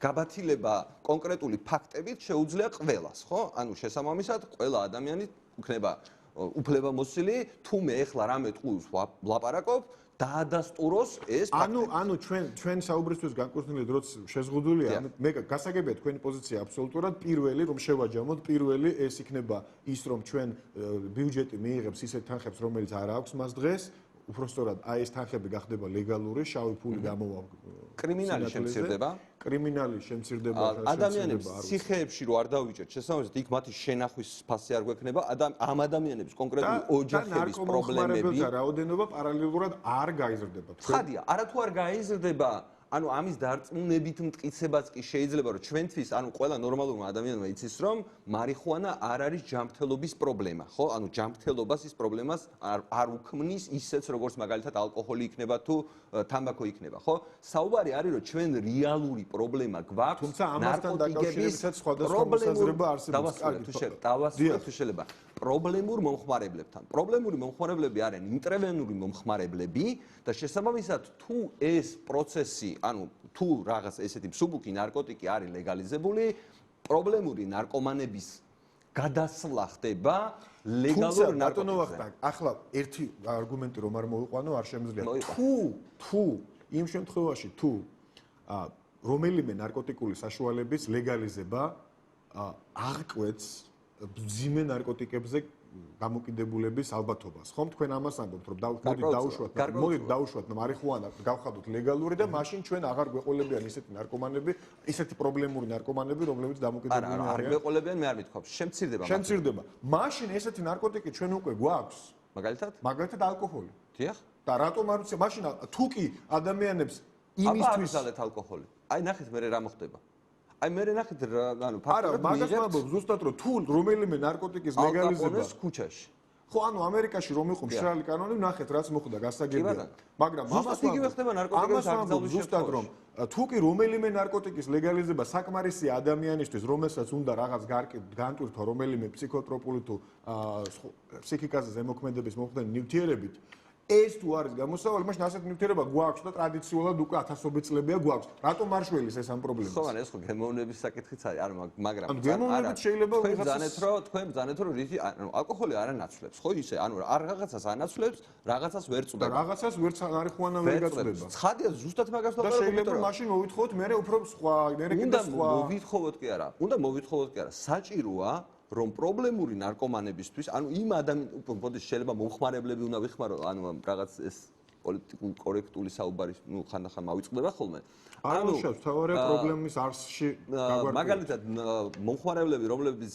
გაბათილება კონკრეტული ფაქტებით შეუძლია ყველას, ხო? ანუ შესაბამისად ყველა ადამიანი იქნება უფლებამოსილი, თუ მე ახლა რამე ტყუილს ვლაპარაკობ, დაადასტუროს ეს ფაქტი. ანუ ჩვენ საუბრისთვის განკუთვნილი დროც შეზღუდულია, მე გასაგებია თქვენი პოზიცია აბსოლუტურად პირველი, რომ შევაჯამოთ, პირველი ეს იქნება ის, რომ ჩვენ ბიუჯეტი მიიღებს ისეთ თანხებს, რომელიც არ აქვს მას დღეს, უпростоრად აი ეს თანხები გახდება ლეგალური, შავი ფული გამოვა კრიმინალი შემცირდება. კრიმინალი შემცირდება, ადამიანებს ციხეებში რო არ დავიჭერთ, შესაბამისად იქ მათი შენახვის ფასი არ გვექნება, ამ ადამიანების კონკრეტული ოჯახების პრობლემები და რაოდენობა პარალელურად არ გაიზრდება. ხადია, არათუ არ გაიზრდება, ანუ ამის დარწმუნებით მტკიცებაც კი შეიძლება რომ ჩვენთვის ანუ ყველა ნორმალურმა ადამიანმა იცის რომ მარიხუანა არ არის ჯანმრთელობის პრობლემა, ხო? ანუ ჯანმრთელობას ის პრობლემას არ უქმნის ისეც როგორც მაგალითად ალკოჰოლი იქნება თუ თამბაქო იქნება, ხო? საუბარი არის რომ ჩვენ რეალური პრობლემა გვაქვს თუმცა ამასთან დაკავშირებითაც სხვადასხვა მოსაზრება არსებობს. დავასრულებ თუ შეიძლება. პრობლემურ მომხმარებლებთან. პრობლემური მომხმარებლები არიან ინტერვენული მომხმარებლები და შესაბამისად თუ ეს პროცესი, ანუ თუ რაღაც ესეთი მსუბუქი ნარკოტიკი არის ლეგალიზებული, პრობლემური ნარკომანების გადასვლა ხდება ლეგალურ ნარკოტიკზე. ახლა ერთი არგუმენტი რომ არ მოვიყვანო, არ შემიძლია. თუ იმ შემთხვევაში თუ რომელიმე ნარკოტიკული საშუალების ლეგალიზება აღკვეთს მძიმე ნარკოტიკებზე დამოკიდებულების ალბათობას. ხომ თქვენ ამას ამბობთ, რომ მოდით დაუშვათ მარიხუანა, გავხადოთ ლეგალური და მაშინ ჩვენ აღარ გვეყოლებიან ისეთი ნარკომანები, ისეთი პრობლემური ნარკომანები, რომლებიც დამოკიდებული არიან. არ გვეყოლებიან, მე არ მithქვამს. შემცირდება. მაშინ ესეთი ნარკოტიკი ჩვენ უკვე გვაქვს. მაგალითად ალკოჰოლი. დიახ. და რატომ არ ვიცი, მაშინ თუ კი ადამიანებს იმისთვის აღალეთ ალკოჰოლი. აი ნახეთ მე რა მოხდება. აი მე ნახეთ ანუ ფაქტობრივად მაგას ვამბობ ზუსტად რომ თუ რომელიმე ნარკოტიკის ლეგალიზება ქუჩაში ხო ანუ ამერიკაში რომ იყო მშრალი კანონი ნახეთ რაც მოხდა გასაგებია მაგრამ ამას ვამბობ ზუსტად რომ თუ კი რომელიმე ნარკოტიკის ლეგალიზება საკმარისია ადამიანისთვის რომელსაც უნდა რაღაც განტვირთვა რომელიმე ფსიქოტროპული თუ ფსიქიკაზე ზემოქმედების მომხდენი ნივთიერებით ეს თუ არის გამოსავალი, მაშინ ასეთ ნივთიერება გვაქვს და ტრადიციულად უკვე ათასობით წლებია გვაქვს. რატომ არ შველის ეს ამ პრობლემას? ხო, ეს ხო გემოვნების საკითხიც არის, არა, მაგრამ გემოვნებით შეიძლება თქვენ ბძანეთ რომ რითი ანუ αλკოჰოლი არ ანაცვლებს, ხო ისე, ანუ არ რაღაცას ანაცვლებს, რაღაცას ვერ წვდება. და რაღაცას ვერც მარიხუანა ვერ გაწვდება. ცხადია, ზუსტად მაგას და შეიძლება მაშინ მოვითხოვოთ მე უფრო სხვა, მე კიდე სხვა. მოვითხოვოთ კი არა. უნდა მოვითხოვოთ კი არა. საჭიროა რომ პრობლემური ნარკომანებისთვის, ანუ იმ ადამიანებს შეიძლება მომხმარებლები უნდა ვიხმარო, ანუ რაღაც ეს პოლიტიკურ კორექტული საუბარი, ნუ ხანდახან მავიწყდება ხოლმე. ანუ თავარი პრობლემის არსში გაგვარკვევს. მაგალითად, მომხმარებლები, რომლებიც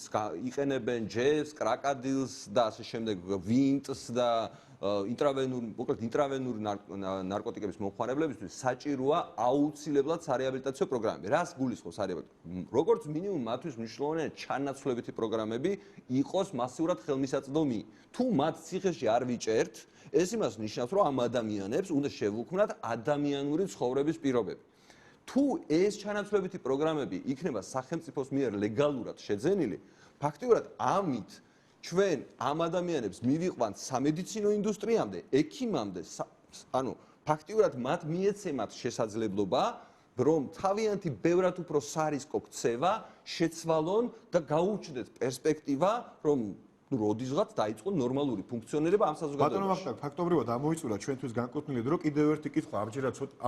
იყენებენ ჯეს, კრაკადილს და ასე შემდეგ, ვინტს და ინტრავენური ნარკოტიკების მომხმარებლებისთვის საჭიროა აუცილებლად სარეაბილიტაციო პროგრამები. რას გულისხმობს სარეაბილიტაციო? როგორც მინიმუმ მათთვის მნიშვნელოვანია ჩანაცვლებითი პროგრამები იყოს მასიურად ხელმისაწვდომი. თუ მათ ციხეში არ ვიჭერთ, ეს იმას ნიშნავს, რომ ამ ადამიანებს უნდა შევუქმნათ ადამიანური ცხოვრების პირობები. თუ ეს ჩანაცვლებითი პროგრამები იქნება სახელმწიფოს მიერ ლეგალურად შეძენილი, ფაქტიურად ამით ჩვენ ამ ადამიანებს მივიყვანთ სამედიცინო ინდუსტრიამდე, ექიმამდე, ანუ ფაქტიურად მათ მიეცემათ შესაძლებლობა, რომ თავიანთი ბევრად უფრო სარისკო ქცევა შეცვალონ და გაუჩნდეთ პერსპექტივა, რომ როდისღაც დაიწყო ნორმალური ფუნქციონირება ამ საზოგადოებაში. ბატონო ვახტანგ, ფაქტობრივად ამოიწურა ჩვენთვის განკუთვნილი დრო კიდევ ერთი კითხვა,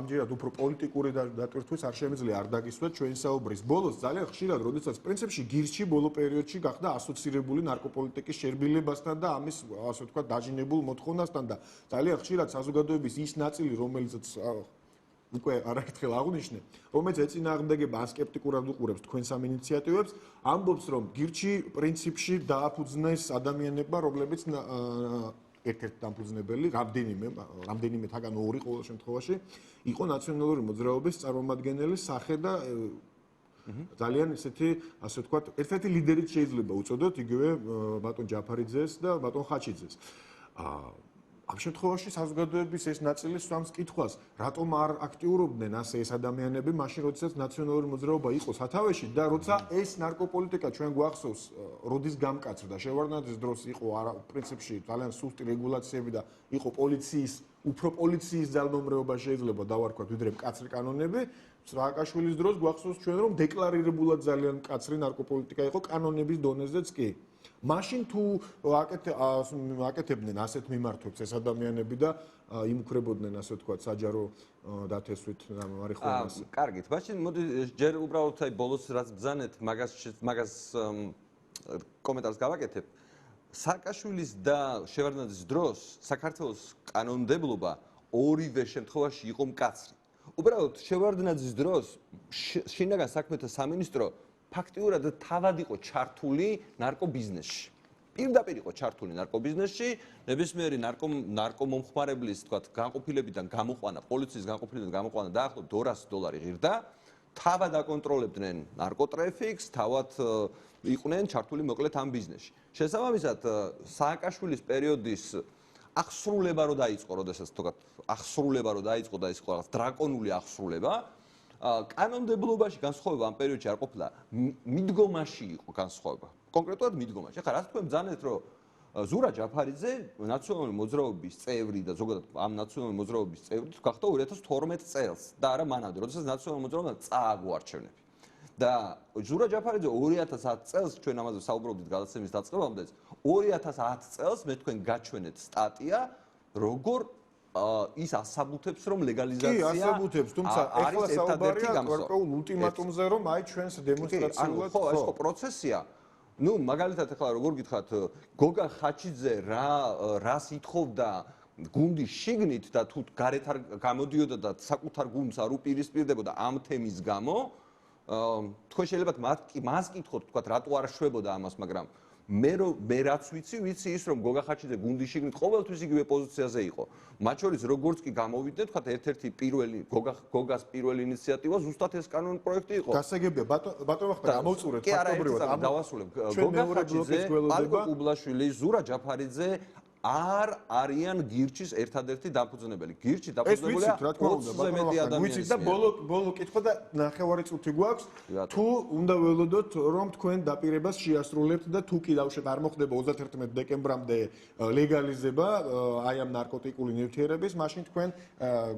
ამჯერად უფრო პოლიტიკური დატვირთვის არ შემიძლია არ დაგისვათ ჩვენი საუბრის ბოლოს ძალიან ხშირად, როდესაც პრინციპში გირჩი ბოლო პერიოდში გახდა ასოცირებული ნარკოპოლიტიკის შერბილებასთან და ამის ასე ვთქვათ დაჟინებულ მოთხოვნასთან და ძალიან ხშირად საზოგადოების ის ნაწილი, რომელიცაც უკვე არაერთხელ აღნიშნე, რომელიც ეწინააღმდეგება ან სკეპტიკურად უყურებს თქვენს ამ ინიციატივებს, ამბობს, რომ გირჩი პრინციპში დააფუძნეს ადამიანებმა, რომლებიც ერთ-ერთი დამფუძნებელი, რამდენიმე თაგან ორი ყოველ შემთხვევაში, იყო ნაციონალური მოძრაობის წარმომადგენელი სახე და ძალიან ისეთი, ასე ვთქვათ, ერთ-ერთი ლიდერიც შეიძლება უწოდოთ, იგივე ბატონ ჯაფარიძეს და ბატონ ხაჩიძეს. ამ შემთხვევაში საზოგადოების ეს ნაწილი სვამს კითხვას, რატომ არ აქტიურობდნენ ასე ეს ადამიანები, მაშინ როდესაც ნაციონალური მოძრაობა იყო სათავეში და როცა ეს ნარკოპოლიტიკა ჩვენ გვახსოვს, როდის გამკაცრდა, შევარდნაძის დროს იყო პრინციპში ძალიან სუსტი რეგულაციები და იყო უფრო პოლიციის ძალდომრეობა შეიძლება დავარქვათ, ვიდრე მკაცრი კანონები. სააკაშვილის დროს გვახსოვს ჩვენ რომ დეკლარირებულად ძალიან მკაცრი ნარკოპოლიტიკა იყო კანონების დონეზეც კი. მაშინ თუ აკეთებდნენ ასეთ მიმართვებს ეს ადამიანები და იმუქრებოდნენ ასე ვთქვათ საჯარო დათესვით მარიხუანას. კარგით, მაშინ მოდი ჯერ უბრალოდ აი ბოლოს რაც ბძანეთ, მაგას კომენტარს გავაკეთებ. სააკაშვილის და შევარდნაძის დროს საქართველოს კანონმდებლობა ორივე შემთხვევაში იყო მკაცრი. უბრალოდ შევარდნაძის დროს შინაგან საქმეთა სამინისტრო ფაქტიურად თავად იყო ჩართული ნარკობიზნესში. პირდაპირ იყო ჩართული ნარკობიზნესში, ნებისმიერი ნარკომომხმარებლის, თქვათ, განყოფილებიდან გამოყვანა, პოლიციის განყოფილებიდან გამოყვანა დაახლოებით $200 ღირდა. თავად აკონტროლებდნენ ნარკოტრეფიკს, თავად იყვნენ ჩართული მოკლედ ამ ბიზნესში. შესაბამისად, სააკაშვილის პერიოდის აღსრულება რო დაიწყო, როდესაც თქვათ, აღსრულება რო დაიწყო და ის იყო რაღაც დრაკონული აღსრულება, კანონმდებლობაში განსხვავება ამ პერიოდში არ ყოფილა, მიდგომაში იყო განსხვავება. კონკრეტულად მიდგომაში. ახლა რაც თქვენ ბრძანეთ, რომ ზურა ჯაფარიძე ნაციონალური მოძრაობის წევრი და ზოგადად ამ ნაციონალური მოძრაობის წევრი გახდა 2012 წელს და არა მანამდე, როდესაც ნაციონალური მოძრაობა წააგო არჩევნები. და ზურა ჯაფარიძე 2010 წელს ჩვენ ამაზე საუბრობდით გადაცემის დაწყებამდე, 2010 წელს მე თქვენ გაჩვენეთ სტატია, როგორ ის ასაბუთებს, რომ ლეგალიზაცია კი, ასაბუთებს, თუმცა ეხლა საუბარია გარკვეულ ულტიმატუმზე, რომ აი ჩვენს დემონსტრაციულად ხო, ეს ხო პროცესია. ნუ მაგალითად ახლა როგორ გითხრათ, გოგა ხაჩიძე რას ითხოვდა გუნდის შიგნით და თუ გარეთ არ გამოდიოდა და საკუთარ გუნდს არ უპირისპირდებოდა ამ თემის გამო, თქვენ შეიძლება მას კითხოთ, თქვათ, რატო არ შვებოდა ამას, მაგრამ მე რაც ვიცი ის რომ გოგა ხაჩიძე გუნდის შიგნით ყოველთვის იგივე პოზიციაზე იყო. მათ შორის როგორც კი გამოვიდნენ, თქვათ, ერთ-ერთი პირველი გოგას პირველი ინიციატივა ზუსტად ეს კანონური პროექტი იყო. გასაგებია, ბატონო ხარ გამოვწურეთ ფაქტობრივად ამ დავასრულებ. გოგა ხაჩიძე, ალკო კუბლაშვილი, ზურა ჯაფარიძე არ არიან გირჩის ერთადერთი დაფუძნებელი. გირჩი დაფუძნებულია 20-ზე მეტი ადამიანის. ვიცით და ბოლო კითხვა და ნახევარი წუთი გვაქვს. თუ უნდა ველოდოთ რომ თქვენ დაპირებას შეასრულებთ და თუ კი დავშეთ არ მოხდება 31 დეკემბრამდე ლეგალიზება აი ამ ნარკოტიკული ნივთიერების, მაშინ თქვენ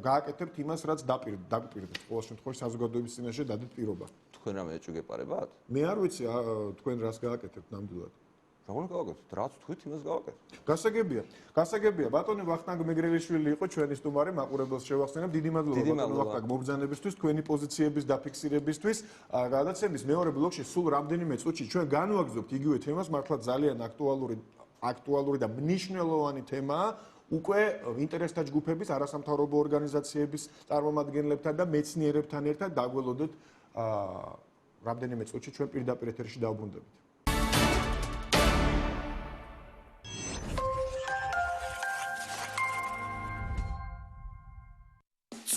გააკეთებთ იმას, რაც დაპირდეთ. ყოველ შემთხვევაში საზოგადოების წინაშე დადეთ პირობა. თქვენ რამე ეჭვი გეპარებათ? მე არ ვიცი თქვენ რას გააკეთებთ ნამდვილად. რა უნდა გავაკეთოთ? რაც თქვით, იმას გავაკეთოთ. გასაგებია, ბატონი ვახტანგ მეგრელიშვილი იყო ჩვენი სტუმარი, მაყურებელს შევახსენებ. დიდი მადლობა ბატონო ვახტანგ მობრძანებისთვის, თქვენი პოზიციების დაფიქსირებისთვის. გადაცემის მეორე ბლოკში სულ რამდენიმე წუთში ჩვენ განვაგრძობთ იგივე თემას, მართლა ძალიან აქტუალური და მნიშვნელოვანი თემაა. უკვე ინტერესთა ჯგუფების, არასამთავრობო ორგანიზაციების წარმომადგენლებთან და მეცნიერებთან ერთად დაგველოდოთ რამდენიმე წუთში ჩვენ პირდაპირ ეთერში დავბრუნდებით.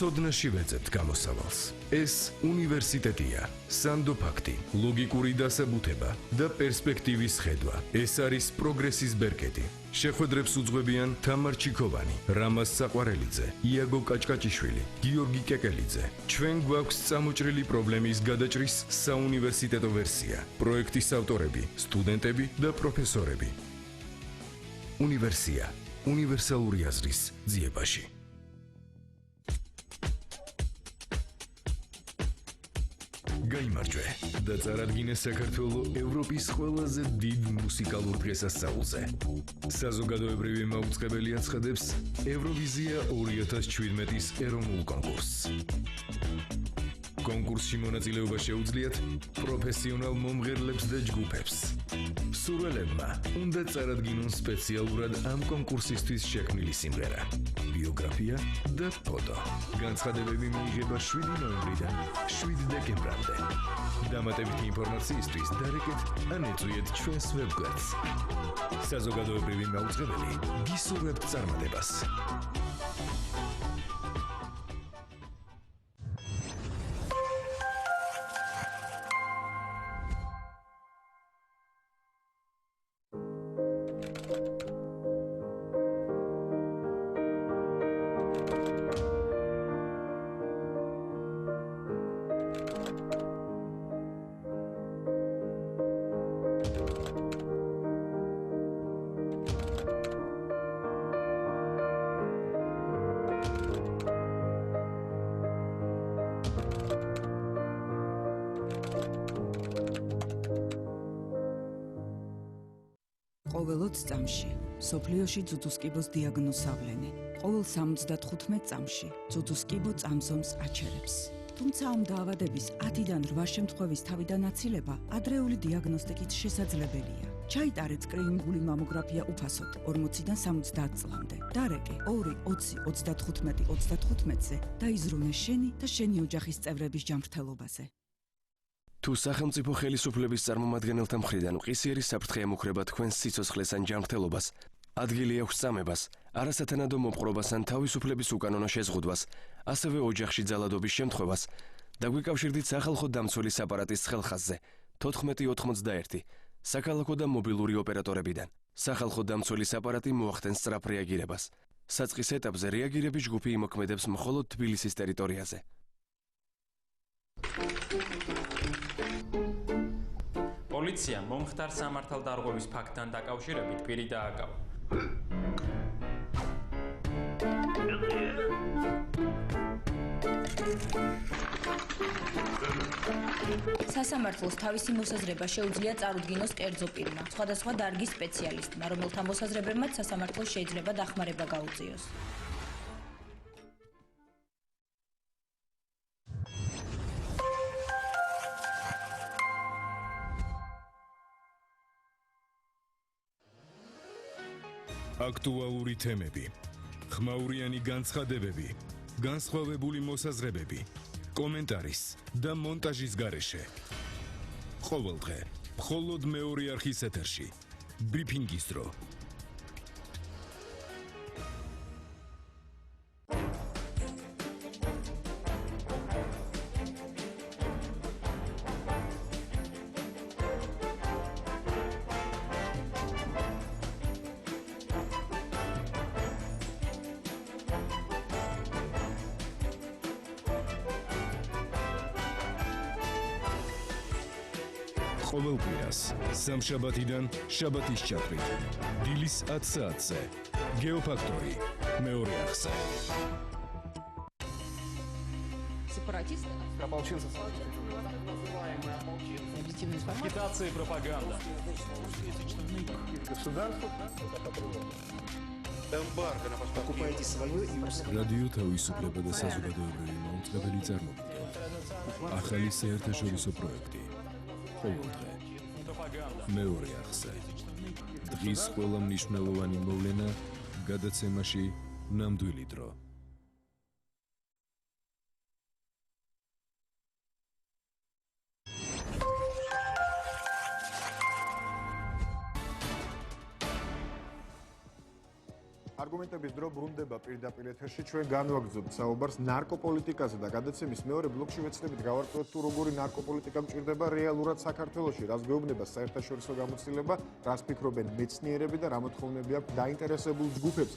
ცოდნაში ვეძებთ გამოსავალს. ეს უნივერსიტეტია, სანდო ფაქტი, ლოგიკური დასაბუთება და პერსპექტივის ხედვა. ეს არის პროგრესის ბერკეტი. შეხვედრებს უძღვებიან თამარ ჩიქოვანი, რამაზ საყვარელიძე, იაგო კაჭკაჭიშვილი, გიორგი კეკელიძე. ჩვენ გვაქვს წამოჭრილი პრობლემის გადაჭრის საუნივერსიტეტო ვერსია. პროექტის ავტორები, სტუდენტები და პროფესორები. უნივერსია, უნივერსალური აზრის ძიებაში. გაიმარჯვე და წარადგინე საქართველოს ევროპის ყველაზე დიდ მუსიკალურ დღესასწაულზე. საზოგადოებრივი მაუწყებელი აცხადებს ევროვიზია 2017-ის ეროვნულ კონკურსს. კონკურსში მონაწილეობა შეუძლიათ პროფესიონალ მომღერლებს და ჯგუფებს. სურველებმა უნდა წარადგინონ სპეციალურად ამ კონკურსისთვის შექმნილი სიმღერა, ბიოგრაფია და ფოტო. განცხადებები მიიღება 7 ნოემბრიდან 7 დეკემბრამდე. დამატებითი ინფორმაციისთვის დარეკეთ ან ეწვიეთ ჩვენს ვებგვერდს. საზოგადოებრივი მაუწყებელი გისურვებთ წარმატებას. ყოველოც წამში სოფლიოში ძუძუსკიბოს დიაგნოზავლენი. ყოველ 75 წამში ძუძუსკიბო წამზომს აჩერებს. თუმცა ამ დაავადების 10-დან 8 შემთხვევის თავიდან აცილება ადრეული დიაგნოსტიკით შესაძლებელია. ჩაიტარეთ სკრინინგული მამოგრაფია უფასოდ 40-დან 70 წლამდე. დარეკე 2 20 35-ზე და იზრუნე შენი და შენი ოჯახის წევრების ჯანმრთელობაზე. თუ სახელმწიფო ხელისუფლების წარმომადგენელთა მხრიდან მყისიერი საფრთხე ემუქრება თქვენს სიცოცხლეს ან ჯანმრთელობას, ადგილი აქვს წამებას, არასათანადო მოპყრობას ან თავისუფლების უკანონო შეზღუდვას, ასევე ოჯახში ძალადობის შემთხვევას, დაგვიკავშირდით სახალხო დამცველის აპარატის ხელხაზზე 1491 საქალაქო და მობილური ოპერატორებიდან. სახალხო დამცველის აპარატი მოახდენს სწრაფ რეაგირებას. საწყის ეტაპზე რეაგირების ჯგუფი იმოქმედებს მხოლოდ თბილისის ტერიტორიაზე. პოლიციამ მომხდარ სამართალდარღვევის ფაქტთან დაკავშირებით პირი დააკავა. სასამართლოს თავისი მოსაზრება შეუძლია წარუდგინოს კერძო პირმა, სხვადასხვა დარგის სპეციალისტმა, რომელთა მოსაზრებებმაც სასამართლოს შეიძლება დახმარება გაუწიოს. აქტუალური თემები, ხმაურიანი განცხადებები, განსხვავებული მოსაზრებები, კომენტარის და მონტაჟის გარეშე. ყოველდღე, მხოლოდ მეორე არხის ეთერში, ბრიფინგის დრო. ყოველ კვირას, სამშაბათიდან შაბათის ჩათვლით, დილის 10 საათზე, გეოფაქტორი, მეორე არხზე. Агитация и пропаганда. Покупайте свое и რადიო თავისუფლება და საზოგადოებრივი მაუწყებელი წარმოგიდგენთ. ახალი საერთაშორისო პროექტი. ყოველდღე მეორე არხზე. დღის ყველა მნიშვნელოვანი მოვლენა გადაცემაში ნამდვილი დრო. არგუმენტების დრო ბრუნდება პირდაპირ ეთერში. ჩვენ განვაგრძობთ საუბარს ნარკოპოლიტიკაზე და გადაცემის მეორე ბლოკში ვეცდებით გავარკვიოთ თუ როგორი ნარკოპოლიტიკა მჭირდება რეალურად საქართველოში, რას გვეუბნება საერთაშორისო გამოცდილება, რას ფიქრობენ მეცნიერები და რა მოთხოვნები აქვს დაინტერესებულ ჯგუფებს.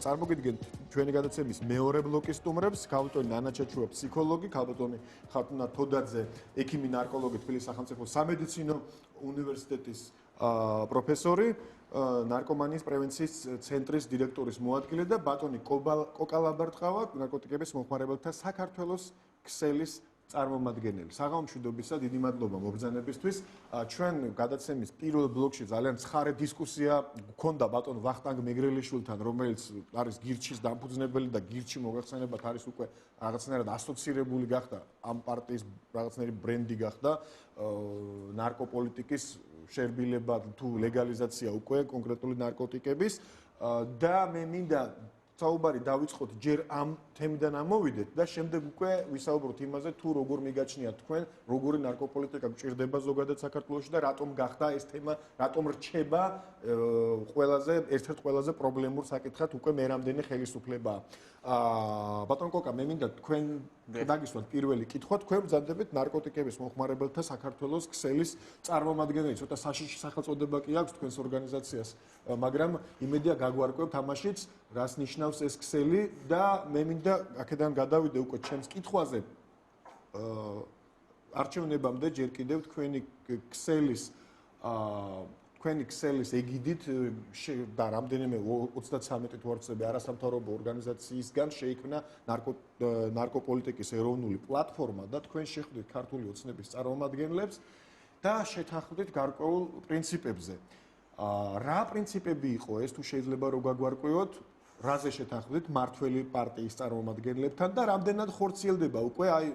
წარმოგიდგენთ ჩვენი გადაცემის მეორე ბლოკის სტუმრებს, ქალბატონი ნანა ჩაჩუა, ფსიქოლოგი, ქალბატონი ხათუნა თოდაძე, ექიმი ნარკოლოგი, თბილისის სახელმწიფო სამედიცინო უნივერსიტეტის პროფესორი, ნარკომანიის პრევენციის ცენტრის დირექტორის მოადგილე და ბატონი კოკალაბარტყავა, ნარკოტიკების მომხმარებელთა საქართველოს ქსელის წარმომადგენელი. საღამო მშვიდობისა, დიდი მადლობა მობრძანებისთვის. ჩვენ გადაცემის პირველ ბლოკში ძალიან ცხარე დისკუსია გქონდა ბატონ ვახტანგ მეგრელიშვილთან, რომელიც არის გირჩის დამფუძნებელი და გირჩი მოგახსენებათ არის უკვე რაღაცნაირად ასოცირებული გახდა ამ პარტიის რაღაცნაირი ბრენდი გახდა ნარკოპოლიტიკის შერბილება თუ ლეგალიზაცია უკვე კონკრეტული ნარკოტიკების და მე მინდა საუბარი დავიწყოთ ჯერ ამ თემიდან ამოვიდეთ და შემდეგ უკვე ვისაუბროთ იმაზე თუ როგორ მიგაჩნიათ თქვენ როგორი ნარკოპოლიტიკა გჭირდება ზოგადად საქართველოში და რატომ გახდა ეს თემა რატომ რჩება ერთ-ერთ ყველაზე პრობლემურ საკითხად უკვე მერამდენი ხელისუფლება. ბატონ კოკა მე მინდა თქვენ დაგისვათ პირველი კითხვა თქვენ ბრძანდებით ნარკოტიკების მომხმარებელთა საქართველოს ქსელის წარმომადგენელი ცოტა საშიში სახელწოდება კი აქვს თქვენს ორგანიზაციას მაგრამ იმედია გაგვარკვევთ ამაშიც რას ნიშნავს ეს ქსელი და მე მინდა აქედან გადავიდე უკვე ჩემს კითხვაზე არჩევნებამდე ჯერ კიდევ თქვენი ქსელის ეგიდით და რამდენიმე 33 თუ არ ვცდები არასამთავრობო ორგანიზაციისგან შეიქმნა ნარკოპოლიტიკის ეროვნული პლატფორმა და თქვენ შეხვდით ქართული ოცნების წარმომადგენლებს და შეთანხმდით გარკვეულ პრინციპებზე. რა პრინციპები იყო ეს თუ შეიძლება რომ გაგვარკვიოთ? რაზე შეთანხმდით მართველი პარტიის წარმომადგენლებთან და რამდენად ხორციელდება უკვე აი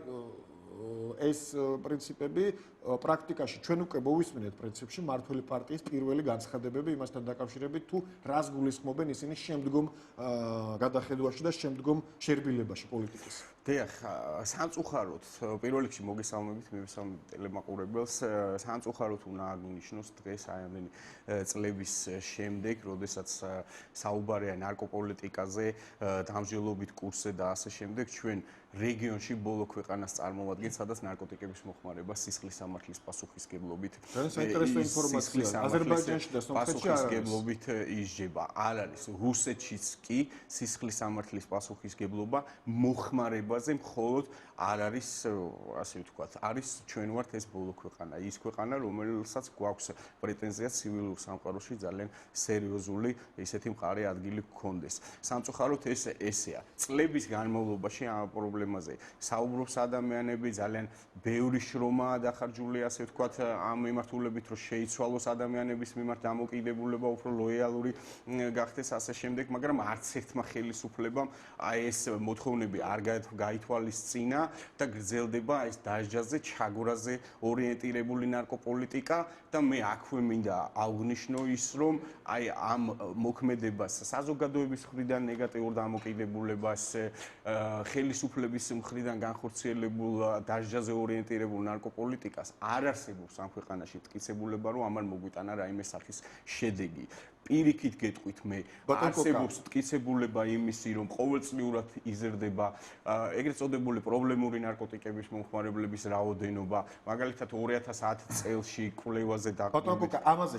ეს პრინციპები პრაქტიკაში ჩვენ უკვე მოვისმინეთ პრინციპში მართველი პარტიის პირველი განცხადებები იმასთან დაკავშირებით თუ რას გულისხმობენ ისინი შემდგომ გადახედვაში და შემდგომ შერბილებაში პოლიტიკის. დიახ, სამწუხაროდ პირველ რიგში მოგესალმებით მივესალმებით ტელემაყურებელს. სამწუხაროდ უნდა აღნიშნოს დღეს აი ამდენი წლების შემდეგ, როდესაც საუბარია ნარკოპოლიტიკაზე, დამსჯელობით კურსზე და ასე შემდეგ, ჩვენ რეგიონში ბოლო ქვეყანას წარმოვადგენთ, სადაც ნარკოტიკების მოხმარება სისხლის სამართლის პასუხისგებლობით. საინტერესო ინფორმაცია. აზერბაიჯანში და სომხეთში პასუხისგებლობით ისჯება. არ არის რუსეთშიც კი სისხლის სამართლის პასუხისგებლობა მოხმარებაზე მხოლოდ არ არის, ასე ვთქვათ, არის ჩვენ ვართ ეს ბოლო ქვეყანა, ის ქვეყანა, რომელსაც გვაქვს პრეტენზია ცივილურ სამყაროში ძალიან სერიოზული ისეთი მყარი ადგილი გქონდეს. სამწუხაროდ ესეა. წლების განმავლობაში ამ პრობლემაზე საუბრობს ადამიანები, ძალიან ბევრი შრომაა დახარჯული, ასე ვთქვათ, ამ მიმართულებით, რომ შეიცვალოს ადამიანების მიმართ დამოკიდებულება, უფრო ლოიალური გახდეს ასე შემდეგ, მაგრამ არც ერთმა ხელისუფლებამ აი ეს მოთხოვნები არ გაითვალისწინა და გრძელდება ეს დასჯაზე, ჩაგვრაზე ორიენტირებული ნარკოპოლიტიკა და მე აქვე მინდა აღვნიშნო ის, რომ აი ამ მოქმედებას საზოგადოების მხრიდან ნეგატიურ დამოკიდებულებას, ხელისუფლების მხრიდან განხორციელებულ დასჯაზე ორიენტირებულ ნარკოპოლიტიკას არ არსებობს ამ ქვეყანაში მტკიცებულება, რომ ამან მოგვიტანა რაიმე სახის შედეგი. პირიქით გეტყვით მე, არსებობს მტკიცებულება იმისი, რომ ყოველწლიურად იზრდება ეგრეთ წოდებული პრობლემური ნარკოტიკების მომხმარებლების რაოდენობა, მაგალითად 2010 წელში კვლევაზე ბატონო, ამაზე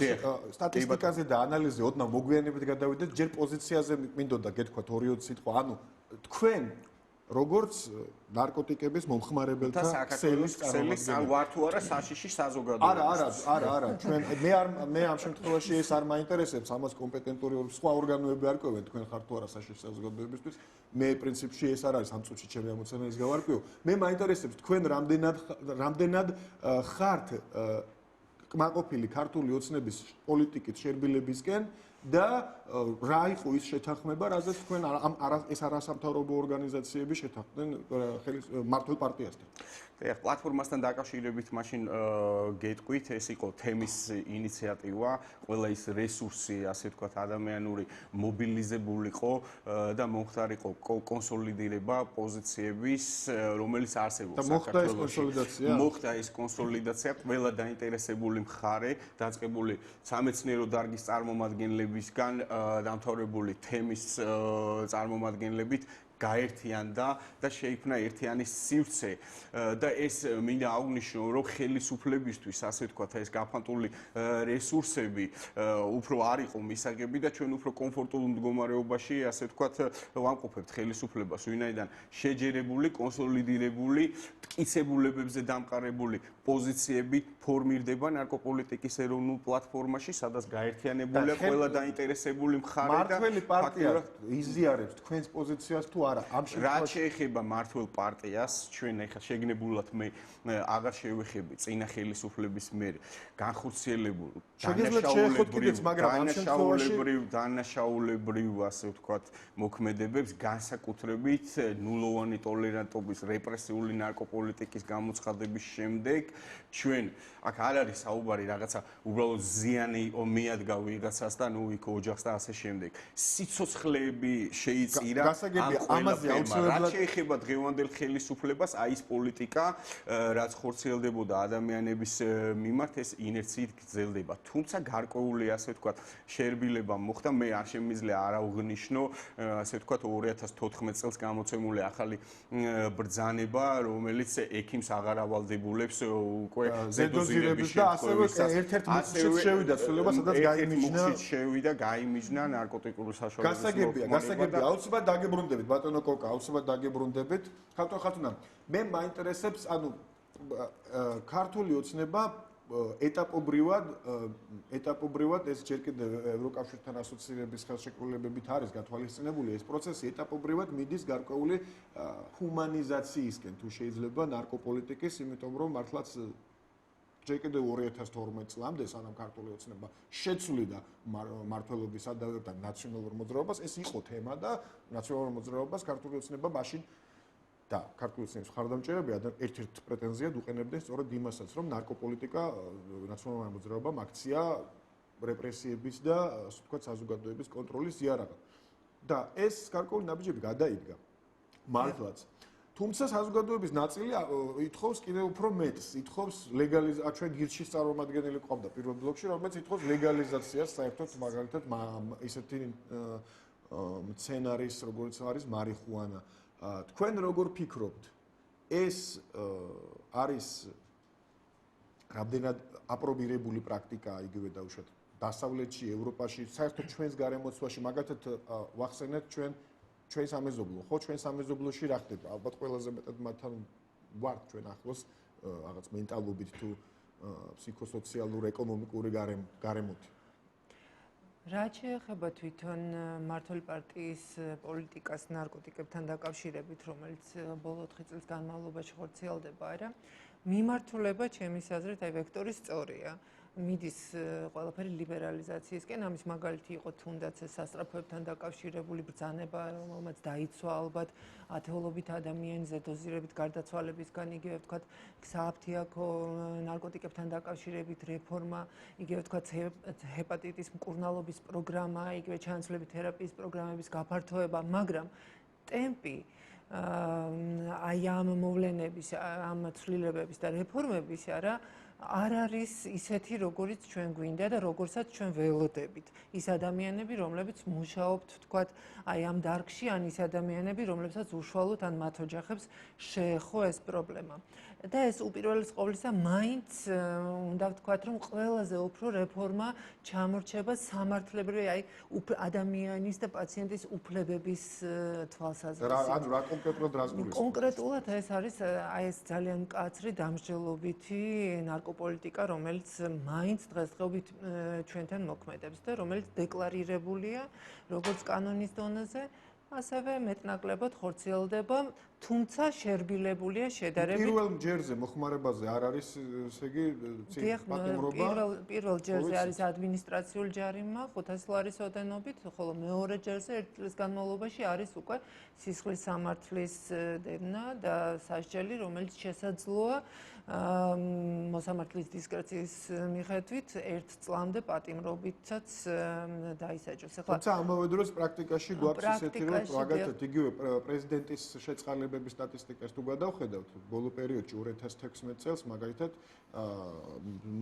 სტატისტიკაზე და ანალიზზე ოდნავ მოგვიანებით გადავიდეთ, ჯერ პოზიციაზე მინდოდა გეთქვათ 2-3 სიტყვა, ანუ თქვენ როგორც ნარკოტიკების მომხმარებელთა ქსელის წარმომადგენელი ვარ თუ არა საშიში საზოგადოებას. არა, ჩვენ მე ამ შემთხვევაში ეს არ მაინტერესებს, ამას კომპეტენტური სხვა ორგანოები არ ყვევენ, თქვენ ხართ თუ არა საშიში საზოგადოებისთვის. მე პრინციპში ეს არ არის ამ წუთში ჩემი ამოცანა ის გავარკვიო. მე მაინტერესებს თქვენ რამდენად ხართ კმაყოფილი ქართული ოცნების პოლიტიკის შერბილებისკენ და რა იყო ის შეთანხმება, რაზეც თქვენ ეს არასამთავრობო ორგანიზაციები შეთანხმდნენ მმართველ პარტიასთან. ეხლა პლატფორმასთან დაკავშირებით მაშინ გეტყვით, ეს იყო თემის ინიციატივა, ყველა ის რესურსი, ასე ვთქვათ, ადამიანური მობილიზებულიყო და მომხდარიყო კონსოლიდირება პოზიციების, რომელიც არსებობს საქართველოში. მოხდა ეს კონსოლიდაცია, ყველა დაინტერესებული მხარე, დაწყებული სამეცნიერო დარგის წარმომადგენლებისგან, დამთავრებული თემის წარმომადგენლებით გაერთიანდა და შეიქმნა ერთიანი სივრცე და ეს მინდა აღვნიშნო, რომ ხელისუფლებისთვის, ასე ვთქვათ, ეს გაფანტული რესურსები უფრო არ იყო მისაღები და ჩვენ უფრო კომფორტულ მდგომარეობაში, ასე ვთქვათ, ვამყოფებთ ხელისუფლებას, ვინაიდან შეჯერებული, კონსოლიდირებული, მტკიცებულებებზე დამყარებული პოზიციები ფორმირდება ნარკოპოლიტიკის ეროვნულ პლატფორმაში, სადაც გაერთიანებულია ყველა დაინტერესებული მხარე და მმართველი პარტია იზიარებს თქვენს პოზიციას თუ არა ამ შემთხვევაში რაც შეეხება მმართველ პარტიას, ჩვენ ახლა შეგნებულად მე აღარ შევეხები წინა ხელისუფლების მიერ განხორციელებულ დანაშაულებრივ, ასე ვთქვათ, მოქმედებებს, განსაკუთრებით ნულოვანი ტოლერანტობის რეპრესიული ნარკოპოლიტიკის გამოცხადების შემდეგ ჩვენ აქ არ არის საუბარი რაღაცა უბრალოდ ზიანი მიადგა ვიღაცას და ნუ იქ ოჯახს და ასე შემდეგ. სიცოცხლეები შეიწირა ამაზე აუცილებლად შეეხება დღევანდელ ხელისუფლებას, აი ეს პოლიტიკა, რაც ხორციელდებოდა ადამიანების მიმართ, ეს ინერციით გრძელდება. თუმცა გარკვეული, ასე ვთქვათ, შერბილება მოხდა, მე არ შემიძლია არ აღვნიშნო, ასე ვთქვათ, 2014 წელს გამოცემული ახალი ბრძანება, რომელიც ექიმს აღარ ავალდებულებს უკვე ზედოზირების და ასევე ერთ-ერთ მუხშიც შევიდა ცვლილება, სადაც გაიმიჯნა ნარკოტიკული საშუალებების გასაგებია, აუცილებლად დაგებრუნდებით, ბატონო კოკა, აუცილებლად დაგებრუნდებით. ხათუნა, მე მაინტერესებს, ანუ ქართული ოცნება ეტაპობრივად ეს ჯერ კიდევ ევროკავშირთან ასოცირების ხელშეკრულებებით არის გათვალისწინებული ეს პროცესი ეტაპობრივად მიდის გარკვეული ჰუმანიზაციისკენ თუ შეიძლება ნარკოპოლიტიკის, იმიტომ რომ მართლაც ჯერ კიდევ 2012 წლამდე სანამ ქართული ოცნება შეცვლიდა მმართველობის ადავებთან ნაციონალურ მოძრაობას, ეს იყო თემა და ნაციონალურ მოძრაობას ქართული ოცნება მაშინ და ქართული ოცნების მხარდამჭერები ერთ-ერთ პრეტენზიად უყენებდნენ სწორედ იმასაც, რომ ნარკოპოლიტიკა ნაციონალურმა მოძრაობამ აქცია რეპრესიების და ასე ვთქვათ საზოგადოების კონტროლის იარაღად. და ეს გარკვეული ნაბიჯები გადაიდგა. მართლაც თუმცა საზოგადოების ნაწილი ითხოვს კიდევ უფრო მეტს, ითხოვს ჩვენ გირჩის წარმომადგენელი ყავდა პირველ ბლოკში, რომელიც ითხოვს ლეგალიზაციას საერთოდ მაგალითად ისეთი სცენარის, როგორც არის მარიხუანა. თქვენ როგორ ფიქრობთ, ეს არის რამდენად აპრობირებული პრაქტიკაა იგივე დაუშვათ დასავლეთში, ევროპაში, საერთოდ ჩვენს გარემოცვაში, მაგალითად ვახსენეთ ჩვენ სამეზობლო, ხო ჩვენ სამეზობლოში რა ხდება? ალბათ ყველაზე მეტად მათთან ვართ ჩვენ ახლოს რაღაც მენტალობით თუ ფსიქოსოციალურ ეკონომიკური გარემოთი. რაც შეეხება თვითონ მმართველი პარტიის პოლიტიკას ნარკოტიკებთან დაკავშირებით, რომელიც ბოლო 4 წლის განმავლობაში ხორციელდება, არა, მიმართულება ჩემის აზრით, აი ვექტორი სწორია. მიდის ყველაფერი ლიბერალიზაციისკენ, ამის მაგალითი იყო თუნდაც ეს სასწრაფოებთან დაკავშირებული ბრძანება, რომელმაც დაიცვა ალბათ ათეულობით ადამიანის ზედოზირებით გარდაცვალებისგან, იგივე ვთქვათ, სააფთიაქო ნარკოტიკებთან დაკავშირებით რეფორმა, იგივე ვთქვათ, ჰეპატიტის მკურნალობის პროგრამა, იგივე ჩანაცვლების თერაპიის პროგრამების გაფართოება, მაგრამ ტემპი აი ამ მოვლენების, ამ ცვლილებების და რეფორმების არა არ არის ისეთი, როგორიც ჩვენ გვინდა და როგორცაც ჩვენ ველოდებით. ის ადამიანები, რომლებიც მუშაობთ, თქვათ, აი ამ დარგში, ან ის ადამიანები, რომლებსაც უშუალოდ ან მათ ოჯახებს შეეხო ეს პრობლემა. და ეს უპირველეს ყოვლისა მაინც უნდა ვთქვათ, რომ ყველაზე უფრო რეფორმა ჩამორჩება სამართლებრივი, აი ადამიანის და პაციენტის უფლებების თვალსაზრისით. რა კონკრეტულად რას გულისხმობთ? კონკრეტულად ეს არის აი ეს ძალიან მკაცრი დამსჯელობითი ნარკოპოლიტიკა, რომელიც მაინც დღესდღეობით ჩვენთან მოქმედებს და რომელიც დეკლარირებულია როგორც კანონის დონეზე, ასევე მეტნაკლებად ხორციელდება, თუმცა შერბილებულია შედარებით. პირველ ჯერზე მოხმარებაზე არ არის, ესე იგი, პატიმრობა. პირველ ჯერზე არის ადმინისტრაციული ჯარიმა 500 ლარის ოდენობით, ხოლო მეორე ჯერზე 1 წლის განმავლობაში არის უკვე სისხლის სამართლის დევნა და სასჯელი, რომელიც შესაძლოა მოსამართლის დისკრეციის მიხედვით 1 წლამდე პატიმრობითაც დაისაჯოს. თუმცა ამავე დროს პრაქტიკაში გვაქვს ისეთი, რომ მაგალითად იგივე პრეზიდენტის შეწყალებების სტატისტიკას თუ გადავხედავთ, ბოლო პერიოდში 2016 წელს მაგალითად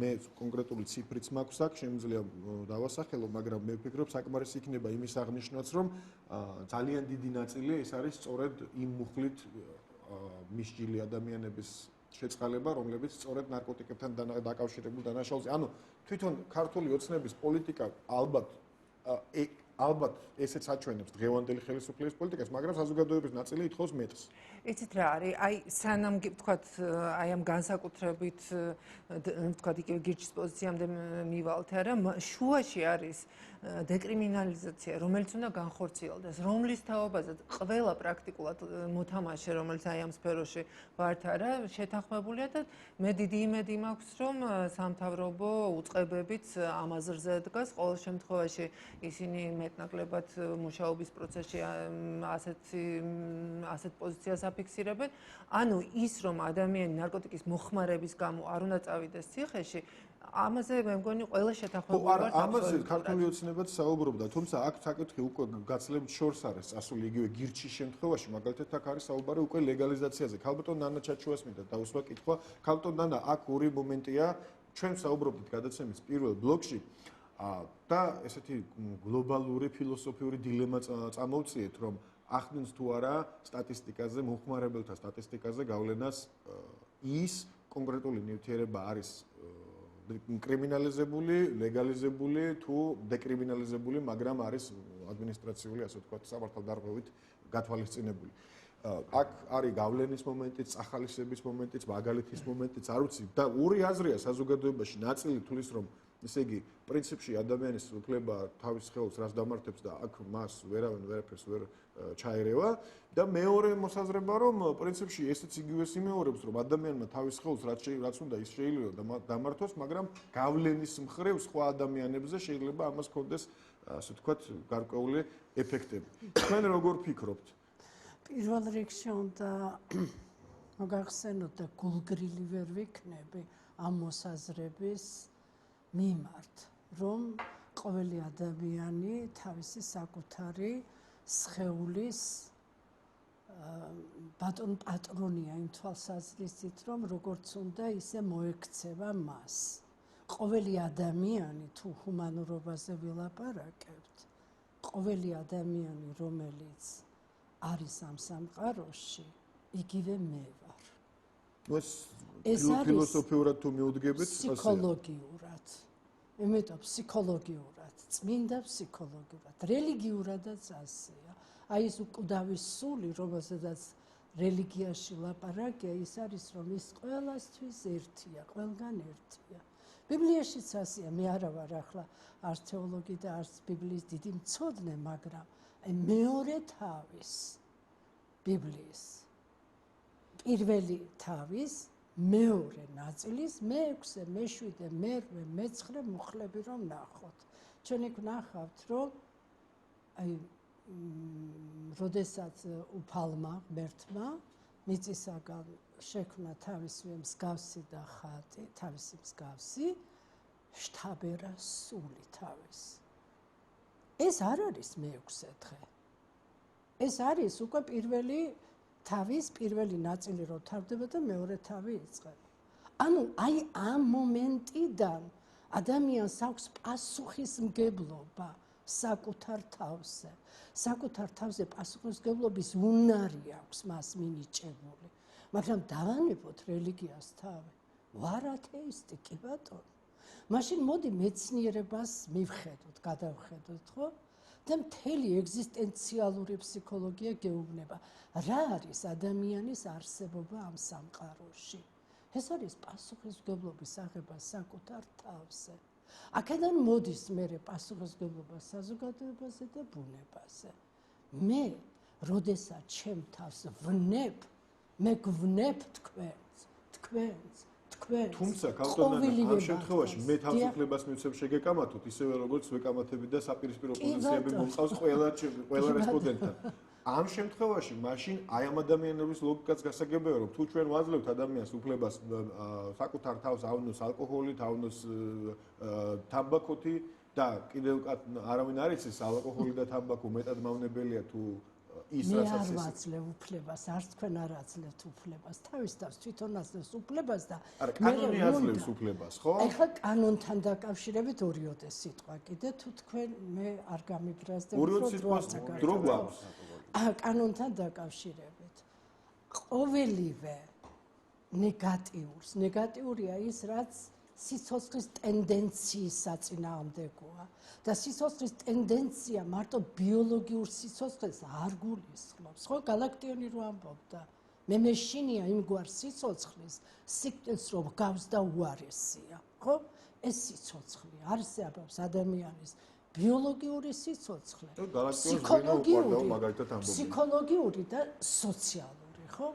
მე კონკრეტული ციფრიც მაქვს აქ, შემიძლია დავასახელო, მაგრამ მე ვფიქრობ, საკმარისი იქნება იმის აღნიშვნაც, რომ ძალიან დიდი ნაწილი ეს არის სწორედ იმ მუხლით მისჯილი ადამიანების შეწყალება, რომლებიც სწორედ ნარკოტიკებთან დაკავშირებულ დანაშაულზე. ანუ თვითონ ქართული ოცნების პოლიტიკა ალბათ ესეც აჩვენებს დღევანდელი ხელისუფლების პოლიტიკას, მაგრამ საზოგადოების ნაწილი ითხოვს მეტს. იცით რა არის? აი სანამ ვთქვათ, აი ამ განსაკუთრებით ვთქვათ, იგივე გირჩის პოზიციამდე მივალთ, არა, შუაში არის დეკრიმინალიზაცია, რომელიც უნდა განხორციელდეს, რომლის თაობაზე ყველა პრაქტიკულად მოთამაშე, რომელიც აი ამ სფეროში ვართ, არა, შეთანხმებულია და მე დიდი იმედი მაქვს, რომ სამთავრობო უწყებებიც ამ აზრზე დგას, ყოველ შემთხვევაში ისინი მეტნაკლებად მუშაობის პროცესში ასეთ პოზიციას აფიქსირებენ. ანუ ის, რომ ადამიანი ნარკოტიკის მოხმარების გამო არ უნდა წავიდეს ციხეში, ამაზე მე მგონი ყველა შეთანხმებული ვართ. ამაზე ქართული ოცნებაც საუბრობდა, თუმცა აქ საკითხი უკვე გაცილებით შორს არის წასული, იგივე გირჩის შემთხვევაში, მაგალითად აქ არის საუბარი უკვე ლეგალიზაციაზე. ქალბატონ ნანა ჩაჩუას მინდა დაუსვა კითხვა. ქალბატონ ნანა, აქ ორი მომენტია, ჩვენ საუბრობდით გადაცემის პირველ ბლოკში და ესეთი გლობალური ფილოსოფიური დილემა წამოვწიეთ, რომ ახდენს თუ არა სტატისტიკაზე, მომხმარებელთა სტატისტიკაზე გავლენას ის კონკრეტული ნივთიერება არის კრიმინალიზებული, ლეგალიზებული თუ დეკრიმინალიზებული, მაგრამ არის ადმინისტრაციული, ასე ვთქვათ, სამართალდარღვევით გათვალისწინებული. აქ არის გავლენის მომენტიც, ახალისების მომენტიც, მაგალითის მომენტიც, არ ვიცი და ორი აზრია საზოგადოებაში, ნაწილი თulis რომ ესე იგი, პრინციპში ადამიანის უფლება თავის ხელს რას დამართებს და აქ მას ვერაფერს ვერ ჩაერევა და მეორე მოსაზრება რომ პრინციპში ესეც იგივეს იმეორებს რომ ადამიანმა თავის ხელს რაც უნდა ის შეიძლება დამართოს, მაგრამ გავლენის მხრივ სხვა ადამიანებზე შეიძლება ამას ჰქონდეს, ასე ვთქვათ, გარკვეული ეფექტები. თქვენ როგორ ფიქრობთ? პირველ რიგში უნდა მოგახსენოთ და გულგრილი ვერ ვიქნები ამ მოსაზრების მიმართ, რომ ყოველი ადამიანი თავისი საკუთარი სხეულის ბატონ პატრონია იმ თვალსაზრისით, რომ როგორც უნდა ისე მოექცევა მას. ყოველი ადამიანი თუ ჰუმანურობაზე ვილაპარაკებთ, ყოველი ადამიანი, რომელიც არის ამ სამყაროში, იგივე მე ვარ. ეს ფილოსოფიურად თუ მიუდგებით, ფსიქოლოგიურად. იმიტომ ფსიქოლოგიურად, წმინდა ფსიქოლოგიურად, რელიგიურადაც ასეა. აი ეს უკვდავის სული, რომელზედაც რელიგიაში ლაპარაკია, ის არის რომ ის ყველასთვის ერთია, ყველგან ერთია. ბიბლიაშიც ასეა, მე არა ვარ ახლა არც თეოლოგი და არც ბიბლიის დიდი მცოდნე, მაგრამ მეორე თავის ბიბლიის პირველი თავის მეორე ნაწილის მე-6, მე-7, მე-8, მე-9 მუხლები რომ ნახოთ. ჩვენ იქ ვნახავთ, რომ აი როდესაც უფალმა ღმერთმა მიწისაგან შექმნა თავისივე მსგავსი და ხატი, თავისი მსგავსი, შთაბერა სული თავის. ეს არ არის მე-6 დღე. ეს არის უკვე პირველი თავის პირველი ნაწილი რო თავდება და მეორე თავი იწყება. ანუ აი ამ მომენტიდან ადამიანს აქვს პასუხისმგებლობა საკუთარ თავზე. საკუთარ თავზე პასუხისმგებლობის უნარი აქვს მას მინიჭებული. მაგრამ დავანებოთ რელიგიას თავი. ვარ ათეისტი, კი ბატონო. მაშინ მოდი მეცნიერებას მივხედოთ, გადავხედოთ, ხო? და მთელი ეგზისტენციალური ფსიქოლოგია გეუბნება, რა არის ადამიანის არსებობა ამ სამყაროში. ეს არის პასუხისმგებლობის აღება საკუთარ თავზე. აქედან მოდის მერე პასუხისმგებლობა საზოგადოებაზე და ბუნებაზე. მე, როდესაც ჩემ თავს ვნებ, მე გვნებ თქვენს. თუმცა კავტონანა ამ შემთხვევაში მე თავისუფლებას მივცემ შეგეკამათოთ ისევე როგორც ვეკამათები და საპირისპირო პოზიციები მომყავს ყველა რესპონდენტთან. ამ შემთხვევაში მაშინ აი ამ ადამიანების ლოგიკაც გასაგებია რომ თუ ჩვენ ვაძლევთ ადამიანს უფლებას საკუთარ თავს ავნოს ალკოჰოლით, ავნოს თამბაქოთი და კიდევ არავინ არ იცის ალკოჰოლი და თამბაქო მეტად მავნებელია თუ ის რასაც მე არ ვაძლევ უფლებას, არც თქვენ არ აძლევთ უფლებას. თავის თავს თვითონ აძლევს უფლებას და კანონი აძლევს უფლებას, ხო? ეხლა კანონთან დაკავშირებით ორიოდე სიტყვა კიდე თუ თქვენ მე არ გამიბრაზდებთ რომ დრო გვაქვს. კანონთან დაკავშირებით. ყოველივე ნეგატიურია ის, რაც სიცოცხლის ტენდენციის საწინააღმდეგოა და სიცოცხლის ტენდენცია მარტო ბიოლოგიურ სიცოცხლეს არ გულისხმობს, ხო? გალაქტიონი რო ამბობდა, მე მეშინია იმგვარ სიცოცხლის სიკვდილს რომ გავს და უარესია, ხო? ეს სიცოცხლე არსებობს ადამიანის ბიოლოგიური სიცოცხლე, ფსიქოლოგიური და სოციალური, ხო?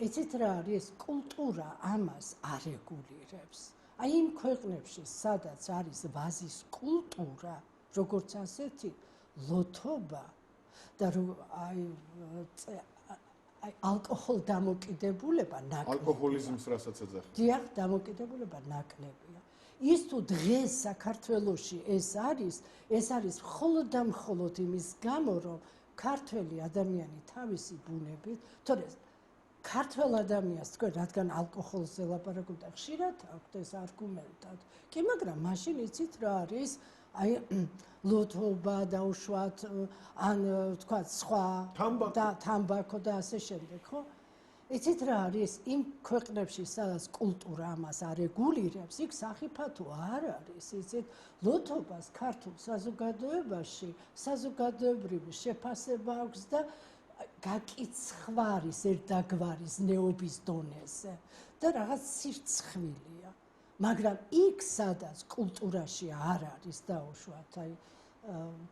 იცით რა არის კულტურა ამას არეგულირებს. აი იმ ქვეყნებში, სადაც არის ვაზის კულტურა, როგორც ასეთი ლოთობა და აი ალკოჰოლ დამოკიდებულება ნაკლებია. ალკოჰოლიზმს რასაც ეძახი. დიახ, დამოკიდებულება ნაკლებია. ის თუ დღეს საქართველოში ეს არის მხოლოდ და მხოლოდ იმის გამო, რომ ქართველი ადამიანი თავისი ბუნებით, თორე ქართველ ადამიანს თქვენ რადგან ალკოჰოლზე ლაპარაკობთ და ხშირად აქვთ ეს არგუმენტად. კი, მაგრამ მაშინ იცით რა არის აი ლოთობა დაუშვათ ან თქვა სხვა და თამბაქო და ასე შემდეგ, ხო? იცით რა არის იმ ქვეყნებში, სადაც კულტურა ამას არეგულირებს, იქ სახიფათო არ არის, იცით, ლოთობას ქართულ საზოგადოებაში საზოგადოებრივი შეფასება აქვს და გაკიცხვარის ერთდაგვარის ნეობის დონეზე და რაღაც სირცხვილია. მაგრამ იქ, სადაც კულტურაში არ არის დაუშვათ, აი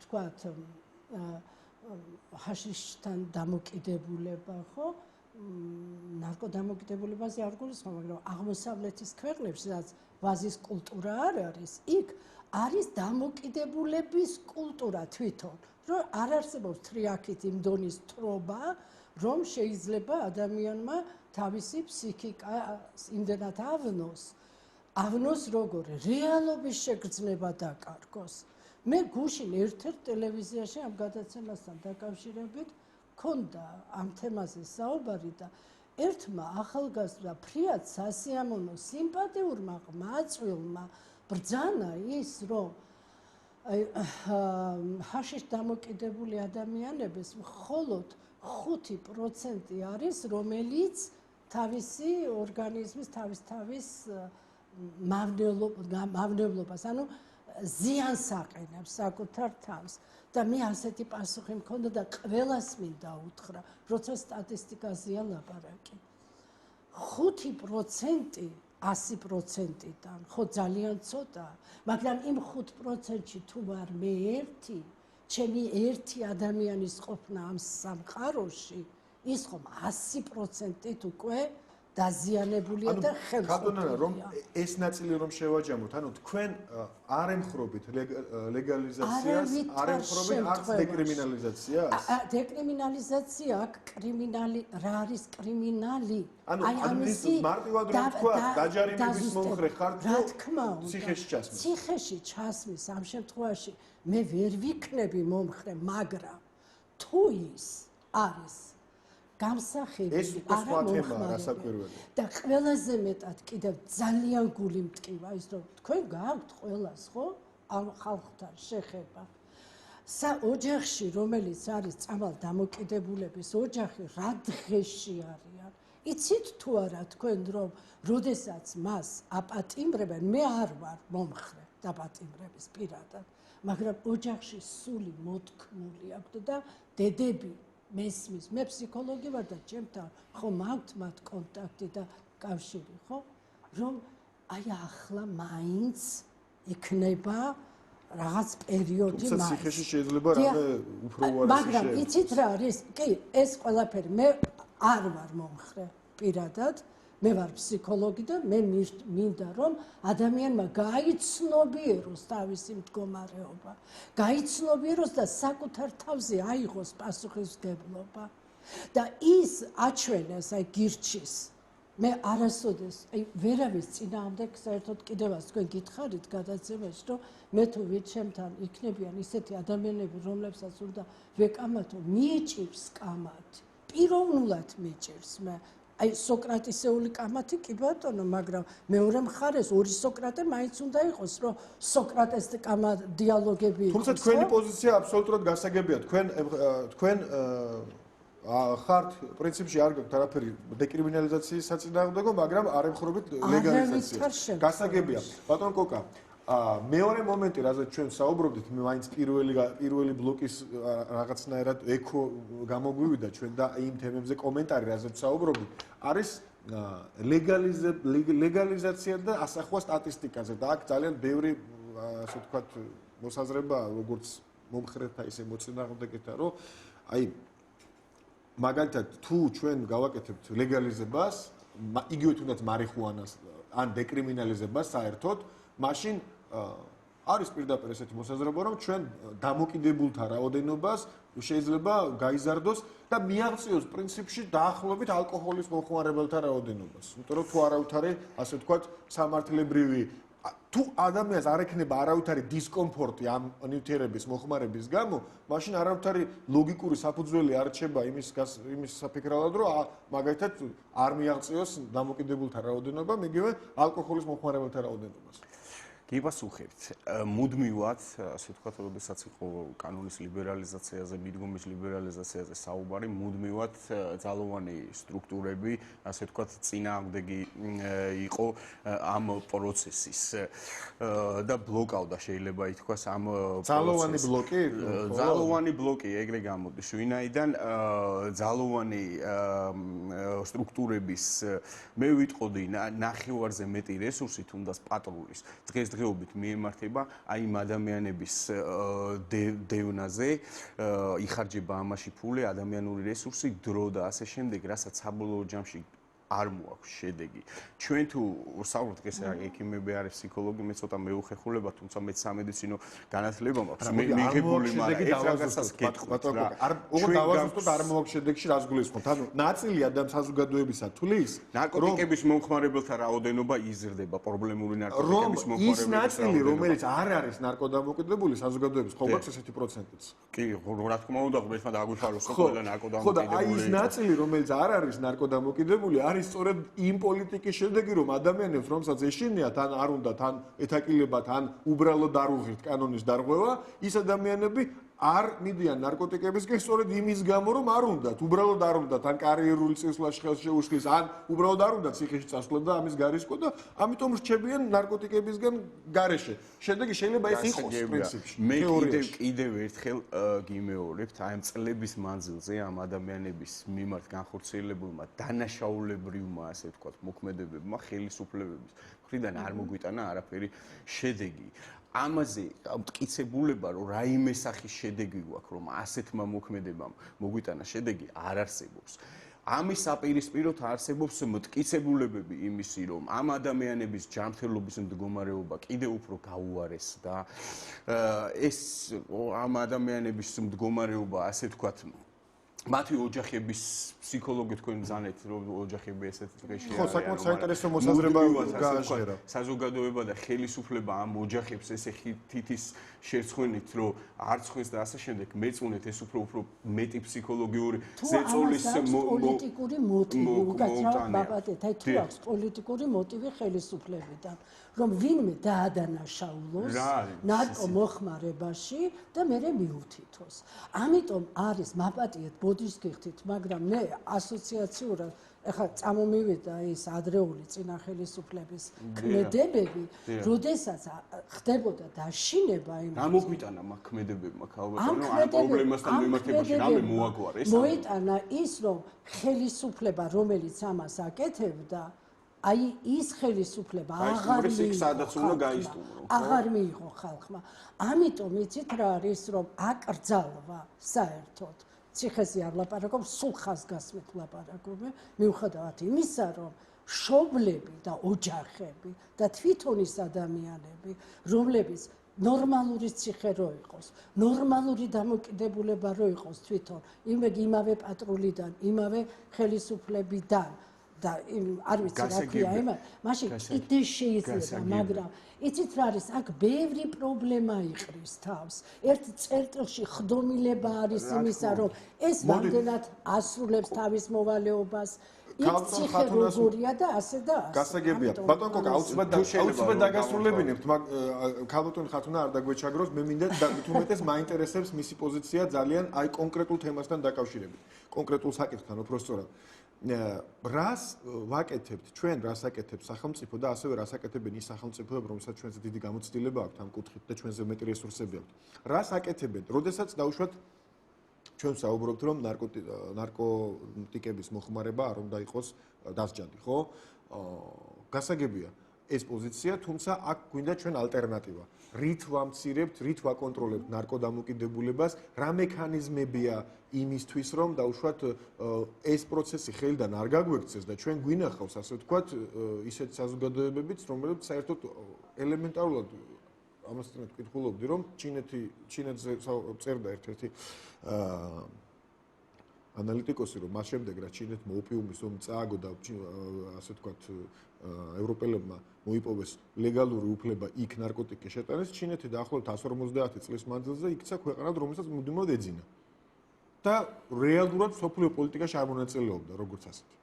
თქვათ ჰაშიშთან დამოკიდებულება, ხო? ნარკოდამოკიდებულებაზე არ გულისხმობ, მაგრამ აღმოსავლეთის ქვეყნებში, სადაც ვაზის კულტურა არ არის, იქ არის დამოკიდებულების კულტურა თვითონ, რომ არ არსებობს თრიაქით იმ დონის თრობა, რომ შეიძლება ადამიანმა თავისი ფსიქიკა იმდენად ავნოს როგორ რეალობის შეგრძნება დაკარგოს. მე გუშინ ერთ-ერთ ტელევიზიაში ამ გადაცემასთან დაკავშირებით ჰქონდა ამ თემაზე საუბარი და ერთმა ახალგაზრდა ფრიად სასიამოვნო სიმპათიურმა ყმაწვილმა ბრძანა ის რომ ჰაშიშ დამოკიდებული ადამიანების მხოლოდ 5% არის რომელიც თავისი ორგანიზმის თავის მავნებლობას ანუ ზიანს აყენებს საკუთარ თავს და მე ასეთი პასუხი მქონდა და ყველას მინდა უთხრა როცა სტატისტიკაზეა ლაპარაკი 5% 100%-დან ხო ძალიან ცოტაა მაგრამ იმ 5%-ში თუ ვარ მე ერთი ჩემი ერთი ადამიანის ყოფნა ამ სამყაროში ის ხომ 100%-ით უკვე დაზიანებულია და ხელმძღვანელია. რომ ეს ნაწილი რომ შევაჯამოთ, ანუ თქვენ არ ემხრობით ლეგალიზაციას, არ ემხრობით აქ დეკრიმინალიზაციას? დეკრიმინალიზაცია აქ კრიმინალი, რა არის კრიმინალი? აი ამისი მარტივად რომ თქვა, დაჯარიმების მომხრე ხარ თუ რა თქმა უნდა. ციხეში ჩასმის. ციხეში ჩასმის ამ შემთხვევაში მე ვერ ვიქნები მომხრე, მაგრამ თუ ის არის გამსახები არა მომხმარებელი და ყველაზე მეტად კიდევ ძალიან გული მტკივა ის რომ თქვენ გაქვთ ყველას ხო ამ ხალხთან შეხება ოჯახში რომელიც არის წამალ დამოკიდებულების ოჯახი რა დღეში არიან იცით თუ არა თქვენ რომ როდესაც მას აპატიმრებენ მე არ ვარ მომხრე დაპატიმრების პირადად მაგრამ ოჯახში სული მოთქმული აქვს და დედები მესმის მე ფსიქოლოგი ვარ და ჩემთან ხომ აქვთ მათ კონტაქტი და კავშირი ხო რომ აი ახლა მაინც იქნება რაღაც პერიოდი მაინც ციხეში შეიძლება რამე უფრო უარესი მაგრამ იცით რა არის კი ეს ყველაფერი მე არ ვარ მომხრე პირადად მე ვარ ფსიქოლოგი და მე მინდა რომ ადამიანმა გაიცნობიეროს თავისი მდგომარეობა გაიცნობიეროს და საკუთარ თავზე აიღოს პასუხისმგებლობა და ის აჩვენეს აი გირჩის მე არასოდეს აი ვერავის წინააღმდეგ საერთოდ კიდევაც თქვენ გითხარით გადაცემაში რომ მე თუ ვიჩემთან იქნებიან ისეთი ადამიანები რომლებსაც უნდა ვეკამათო მიეჭირს კამათი პიროვნულად მიეჭირს მე აი სოკრატისეული კამათი კი ბატონო მაგრამ მეორე მხარეს ორი სოკრატე მაინც უნდა იყოს რომ სოკრატეს დიალოგები იყოს თუმცა თქვენი პოზიცია აბსოლუტურად გასაგებია თქვენ ხართ პრინციპში არ გაქვთ არაფერი დეკრიმინალიზაციის საწინააღმდეგო მაგრამ არ ემხრობით ლეგალიზაციას გასაგებია ბატონო კოკა მეორე მომენტი რაზეც ჩვენ საუბრობდით მე მაინც პირველი ბლოკის რაღაცნაირად ეკო გამოგვივიდა ჩვენ და იმ თემებზე კომენტარი რაზეც საუბრობდით არის ლეგალიზაცია და ასახვა სტატისტიკაზე და აქ ძალიან ბევრი ასე ვთქვათ მოსაზრებაა როგორც მომხრეთა ისე მოწინააღმდეგეთა რომ აი მაგალითად თუ ჩვენ გავაკეთებთ ლეგალიზებას იგივე თუნდაც მარიხუანას ან დეკრიმინალიზებას საერთოდ მაშინ არის პირდაპირ ესეთი მოსაზრება რომ ჩვენ დამოკიდებულთა რაოდენობას შეიძლება გაიზარდოს და მიაღწიოს პრინციპში დაახლოებით ალკოჰოლის მომხმარებელთა რაოდენობას. იმიტომ რომ თუ არავითარი ასე ვთქვათ სამართლებრივი თუ ადამიანს არ ექნება არავითარი დისკომფორტი ამ ნივთიერების მოხმარების გამო, მაშინ არავითარი ლოგიკური საფუძველი არ რჩება იმის საფიქრალად, რომ მაგალითად არ მიაღწიოს დამოკიდებულთა რაოდენობა, მიგივე ალკოჰოლის მომხმარებელთა რაოდენობას. გიპასუხებთ. მუდმივად, ასე ვთქვათ, როდესაც იყო კანონის ლიბერალიზაციაზე, მიდგომის ლიბერალიზაციაზე საუბარი, მუდმივად ძალოვანი სტრუქტურები, ასე ვთქვათ, წინააღმდეგი იყო ამ პროცესის და ბლოკავდა შეიძლება ითქვას ამ ძალოვანი ბლოკი? ძალოვანი ბლოკი ეგრე გამოდის, ვინაიდან ძალოვანი სტრუქტურების მე ვიტყოდი ნახევარზე მეტი რესურსი თუნდაც პატრულის დღესდღეობით მიემართება აი იმ ადამიანების დევნაზე, იხარჯება ამაში ფული, ადამიანური რესურსი, დრო და ასე შემდეგ, რასაც საბოლოო ჯამში არ მოაქვს შედეგი. ჩვენ თუ ვსაუბრობთ დღეს ექიმები არის ფსიქოლოგი, მე ცოტა მეუხეხულება, თუმცა მე სამედიცინო განათლება მაქვს. მე მიღებული, მაგრამ ეს რაღაცას გეტყვით რა. უყო დავაზუსტოთ არ მოაქვს შედეგში რას გულისხმობთ? ანუ ნაწილი ადამიანის საზოგადოებისა თulis ნარკოტიკების მომხმარებელთა რაოდენობა იზრდება, პრობლემური ნარკოტიკების ის ნაწილი, რომელიც არ არის ნარკოდამოკიდებული საზოგადოების, ხო გაქვს ესეთი პროცენტიც? კი, რა თქმა უნდა, ღმერთმა დააგვიჩვენოს, რომ ყველა ნარკოდამოკიდებული. ხო და აი ის ნაწილი, რომელიც არ არის ნარკოდამოკიდებული, არის სწორედ იმ პოლიტიკის შედეგი, რომ ადამიანებს, რომელსაც ეშინიათ, ან არ უნდათ, ან ეთაკილებათ, ან უბრალოდ არ უღირთ კანონის დარღვევა, ის ადამიანები არ მიდიან ნარკოტიკებისკენ სწორედ იმის გამო, რომ არ უნდათ, უბრალოდ არ უნდათ, ან კარიერული წინსვლაში ხელს შეუშლის, ან უბრალოდ არ უნდათ ციხეში წასვლა და ამის გარისკო და ამიტომ რჩებიან ნარკოტიკებისგან გარეშე. შედეგი შეიძლება ეს იყოს პრინციპში. მე კიდევ ერთხელ გიმეორებთ, აი ამ წლების მანძილზე ამ ადამიანების მიმართ განხორციელებულმა დანაშაულებრივმა, ასე ვთქვათ, მოქმედებებმა ხელისუფლებების მხრიდან არ მოგვიტანა არაფერი შედეგი. ამაზე მტკიცებულება, რომ რაიმე სახის შედეგი გვაქვს, რომ ასეთმა მოქმედებამ მოგვიტანა შედეგი, არ არსებობს. ამის საპირისპიროდ არსებობს მტკიცებულებები იმისი, რომ ამ ადამიანების ჯანმრთელობის მდგომარეობა კიდევ უფრო გაუარესდა. ეს ამ ადამიანების მდგომარეობა, ასე ვთქვათ, მათი ოჯახების ფსიქოლოგი თქვენ ზანეთ, რომ ოჯახები ესეთ დღეში ხო, საკმაოდ საინტერესო მოსაზრება გააჟღერა. საზოგადოება და ხელისუფლება ამ ოჯახებს ესე თითის შერცხვენით, რომ არ ცხენს და ასე შემდეგ, მეწუნეთ ეს უფრო მეტი ფსიქოლოგიური ზეწოლის პოლიტიკური მოტივი, უკაცრავად ბაბატეთ, აი თუ აქვს პოლიტიკური მოტივი ხელისუფლებიდან, რომ ვინმე დაადანაშაულოს ნარკომოხმარებაში და მერე მიუთითოს. ამიტომ არის მაპატიეთ ბოდის გიხდით, მაგრამ მე ასოციაციურად ეხლა წამომივიდა ის ადრეული წინა ხელისუფლების ქმედებები, როდესაც ხდებოდა დაშინება იმ გამოგვიტანა მაგ ქმედებებმა ქალბატონო, ამ პრობლემასთან მიმართებაში რამე მოაგვარეს? მოიტანა ის, რომ ხელისუფლება, რომელიც ამას აკეთებდა, აი ის ხელისუფლება აღარ მიიღო ხალხმა. ამიტომ იცით რა არის, რომ აკრძალვა საერთოდ ციხეზე არ ლაპარაკობ, სულ ხაზგასმით ლაპარაკობ, მიუხედავად იმისა, რომ შობლები და ოჯახები და თვითონ ის ადამიანები, რომლებიც ნორმალური ციხე რო იყოს, ნორმალური დამოკიდებულება რო იყოს თვითონ, იმავე პატრულიდან, იმავე ხელისუფლებიდან და არ ვიცი რა ქვია ემა, მაშინ კიდე შეიძლება, მაგრამ იცით რა არის, აქ ბევრი პრობლემა იყრის თავს. ერთ წერტილში ხდომილება არის იმისა, რომ ეს რამდენად ასრულებს თავის მოვალეობას, იქ ციხე როგორია და ასე და ასე. გასაგებია. ბატონ კოკა, აუცილებლად დაგასრულებინებთ, ქალბატონ ხათუნა არ დაგვეჩაგროს, მე მინდა თუმეტეს მაინტერესებს მისი პოზიცია ძალიან აი კონკრეტულ თემასთან დაკავშირებით. კონკრეტულ საკითხთან უბრალოდ. რას ვაკეთებთ ჩვენ, რას აკეთებს სახელმწიფო და ასევე რას აკეთებენ ის სახელმწიფოები, რომელსაც ჩვენზე დიდი გამოცდილება აქვს ამ კუთხით და ჩვენზე მეტი რესურსები აქვს. რას აკეთებენ, როდესაც დაუშვათ ჩვენ საუბრობთ, რომ ნარკოტიკების მოხმარება არ უნდა იყოს დასჯადი, ხო? გასაგებია ეს პოზიცია, თუმცა აქ გვინდა ჩვენ ალტერნატივა. რით ვამცირებთ, რით ვაკონტროლებთ ნარკოდამოკიდებულებას, რა მექანიზმებია იმისთვის, რომ დაუშვათ ეს პროცესი ხელიდან არ გაგვექცეს და ჩვენ გვინახავს, ასე ვთქვათ, ისეთ საზოგადოებებიც, რომლებიც საერთოდ ელემენტარულად ამასთან ვკითხულობდი, რომ ჩინეთზე წერდა ერთ-ერთი ანალიტიკოსი, რომ მას შემდეგ რა ჩინეთმა ოპიუმის ომი წააგო და ასე ვთქვათ ევროპელებმა მოიპოვეს ლეგალური უფლება იქ ნარკოტიკის შეტანას, ჩინეთი დაახლოებით 150 წლის მანძილზე იქცა ქვეყანად, რომელსაც მუდმივად ეძინა. და რეალურად სოფლიო პოლიტიკაში არ მონაწილეობდა, როგორც ასეთი.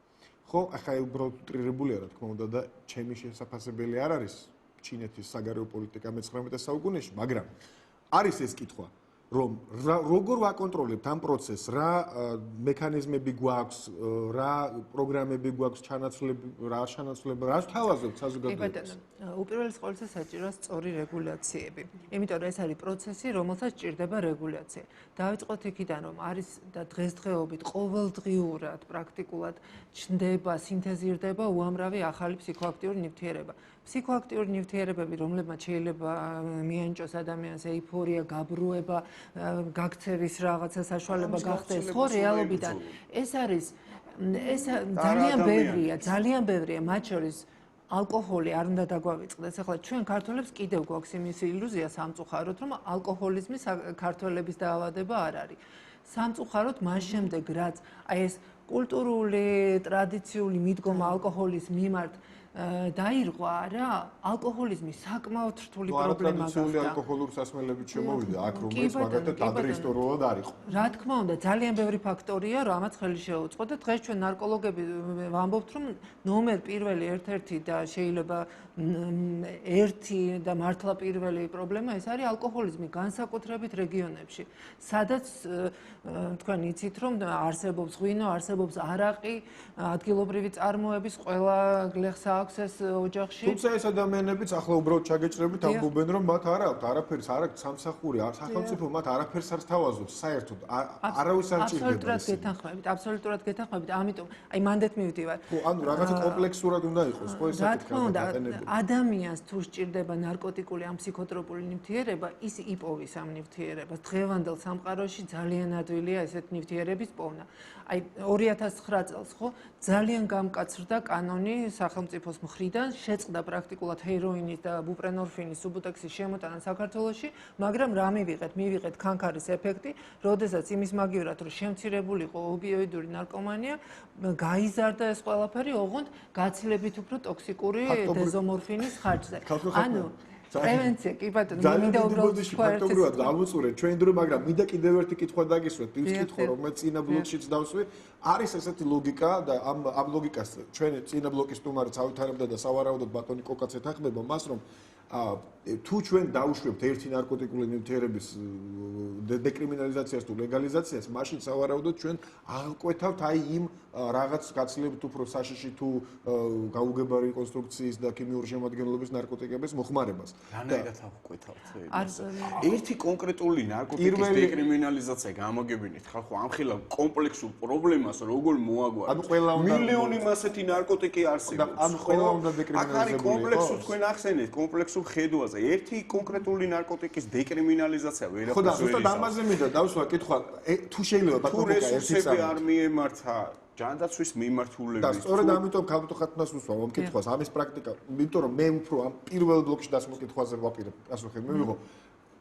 ხო, ახლა უბრალოდ უტრირებულია, რა თქმა უნდა და ჩემი შესაძლებელი არ არის ჩინეთის საგარეო პოლიტიკა მე-19 საუკუნეში, მაგრამ არის ეს კითხვა, რომ როგორ ვაკონტროლებთ ამ პროცესს, რა მექანიზმები გვაქვს, რა პროგრამები გვაქვს, ჩანაცვლება, რა თავაზობთ საზოგადოებას? უპირველეს ყოვლისა საჭიროა სწორი რეგულაციები. იმიტომ რომ ეს არის პროცესი, რომელსაც ჭირდება რეგულაცია. დავიწყოთ იქიდან, რომ არის და დღესდღეობით ყოველდღიურად პრაქტიკულად ჩნდება, სინთეზირდება უამრავი ახალი ფსიქოაქტიური ნივთიერება. ფსიქოაქტიური ნივთიერებები, რომლებმაც შეიძლება მიენჭოს ადამიანს ეიფორია, გაბრუება, გაქცევის რაღაცა საშუალება გახდეს, ხო, რეალობიდან. ეს არის ეს ძალიან ბევრია, მათ შორის ალკოჰოლი არ უნდა დაგვავიწყდეს. ახლა ჩვენ ქართველებს კიდევ გვაქვს იმის ილუზია სამწუხაროდ, რომ ალკოჰოლიზმი ქართველების დაავადება არ არის. სამწუხაროდ მას შემდეგ, რაც აი ეს კულტურული, ტრადიციული მიდგომა ალკოჰოლის მიმართ დაირღვა რა, ალკოჰოლიზმი საკმაოდ რთული პრობლემა გახდა. ტრადიციული ალკოჰოლური სასმელებით შემოვიდა აქ, რომელიც მაგათად ადრე ისტორიულად არ იყო. რა თქმა უნდა, ძალიან ბევრი ფაქტორია, რამაც ხელი შეუწყო და დღეს ჩვენ ნარკოლოგები ვამბობთ, რომ ნომერ პირველი ერთ-ერთი და შეიძლება ერთი და მართლა პირველი პრობლემა ეს არის ალკოჰოლიზმი, განსაკუთრებით რეგიონებში, სადაც თქვენ იცით, რომ არსებობს ღვინო, არსებობს არაყი, ადგილობრივი წარმოების ყველა გლეხს აქვს ეს ოჯახში. თუმცა ეს ადამიანებიც ახლა უბრალოდ ჩაგეჭრებით ამბობენ, რომ მათ არ აქვს არაფერს, არ აქვს სამსახური, სახელმწიფო მათ არაფერს არ სთავაზობს საერთოდ. არავის არ ჭირდება ეს. აბსოლუტურად გეთანხმებით, ამიტომ აი მანდეთ მივდივარ. ხო, ანუ რაღაცა კომპლექსურად უნდა იყოს, ხო ეს საკითხი. ადამიანს თუ სჭირდება ნარკოტიკული ან ფსიქოტროპული ნივთიერება, ის იპოვის ამ ნივთიერებას. დღევანდელ სამყაროში ძალიან ადვილია ესეთ ნივთიერების პოვნა. აი 2009 წელს ხო ძალიან გამკაცრდა კანონი სახელმწიფოს მხრიდან, შეწყდა პრაქტიკულად ჰეროინის და ბუპრენორფინის, სუბუტექსის შემოტანა საქართველოში, მაგრამ რა მივიღეთ ქანქარის ეფექტი, როდესაც იმის მაგივრად რომ შემცირებულიყო ოპიოიდური ნარკომანია, გაიზარდა ეს ყველაფერი, ოღონდ გაცილებით უფრო ტოქსიკური დეზომორფინის ხარჯზე. ანუ პრევენცია კი ბატონო, მინდა უბრალოდ ფაქტობრივად დავუწურეთ ჩვენ დრო, მაგრამ მინდა კიდევ ერთი კითხვა დაგისვათ, ის კითხვა რომელიც წინა ბლოკშიც დავსვი, არის ესეთი ლოგიკა და ამ ლოგიკას ჩვენ წინა ბლოკის სტუმარიც ავითარებდა და სავარაუდოდ ბატონი კოკაც ეთანხმება მას, რომ თუ ჩვენ დავუშვებთ ერთი ნარკოტიკული ნივთიერების დეკრიმინალიზაციას თუ ლეგალიზაციას, მაშინ სავარაუდოდ ჩვენ აღკვეთავთ აი იმ რაღაც გაცილებით უფრო საშიში თუ გაუგებარი კონსტრუქციის და ქიმიური შემადგენლობის ნარკოტიკების მოხმარებას. რანაირად აღკვეთავთ? ერთი კონკრეტული ნარკოტიკის დეკრიმინალიზაცია გამოგებინეთ ხალხო, ამხელა კომპლექსურ პრობლემას როგორ მოაგვართ? ანუ ყველა უნდა მილიონი მასეთი ნარკოტიკი არსებობს. ანუ ყველა უნდა დეკრიმინალიზებული აქ არის კომპლექსურ თქვენ ახსენეთ, კომპლექსურ ხედვაზე. ერთი კონკრეტული ნარკოტიკის დეკრიმინალიზაცია ვერაფერს ვერ იზამთრებს. ხო და ზუსტად ამაზე მინდა დავსვა კითხვა, თუ შეიძლება ბატონო კოკა ერთი რესურსები არ მიემართა ჯანდაცვის მიმართულებით. და სწორედ ამიტომ ქალბატონო ხათნას უსვამ ამ კითხვას, ამის პრაქტიკა, იმიტომ რომ მე უფრო ამ პირველ ბლოკში დასმულ კითხვაზე ვაპირებ პასუხი მივიღო.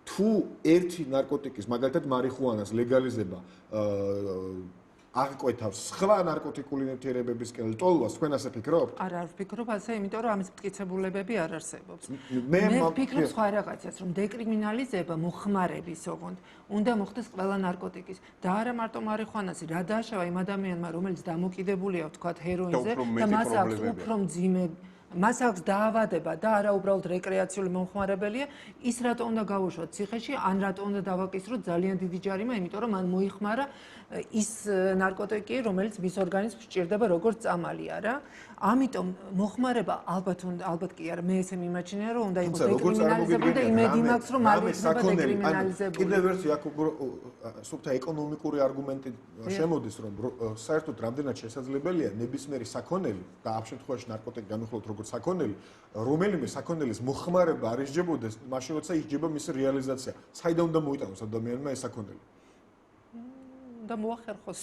თუ ერთი ნარკოტიკის, მაგალითად მარიხუანას ლეგალიზება აღკვეთავს სხვა ნარკოტიკული ნივთიერებებისკენ ლტოლვას, თქვენ ასე ფიქრობთ? არა, არ ვფიქრობ ასე, იმიტომ რომ ამის მტკიცებულებები არ არსებობს. მე ვფიქრობ სხვა რაღაცას, რომ დეკრიმინალიზება მოხმარების ოღონდ უნდა მოხდეს ყველა ნარკოტიკის და არა მარტო მარიხუანასი, რა დააშავა იმ ადამიანმა, რომელიც დამოკიდებულია, ვთქვათ, ჰეროინზე და მას აქვს უფრო მძიმე მას აქვს დაავადება და არა უბრალოდ რეკრეაციული მომხმარებელია, ის რატო უნდა გავუშვათ ციხეში, ან რატო უნდა დავაკისროთ ძალიან დიდი ჯარიმა, იმიტომ რომ მან მოიხმარა ის ნარკოტიკი, რომელიც მის ორგანიზმს სჭირდება როგორც წამალია რა. ამიტომ მოხმარება ალბათ კი არა, მე ესე მიმაჩნია, რომ უნდა იყოს დეკრიმინალიზებული და იმედი მაქვს, რომ არ იქნება დეკრიმინალიზებული. კიდევ ერთი აქ სუფთა ეკონომიკური არგუმენტი შემოდის, რომ საერთოდ რამდენად შესაძლებელია ნებისმიერი საქონელი და ამ შემთხვევაში ნარკოტიკი განვიხილოთ როგორც საქონელი, რომელიმე საქონელის მოხმარება არ ისჯებოდეს, მაშინ როცა ისჯება მისი რეალიზაცია. საიდან უნდა მოიტანოს ადამიანმა ეს საქონელი? და მოახერხოს.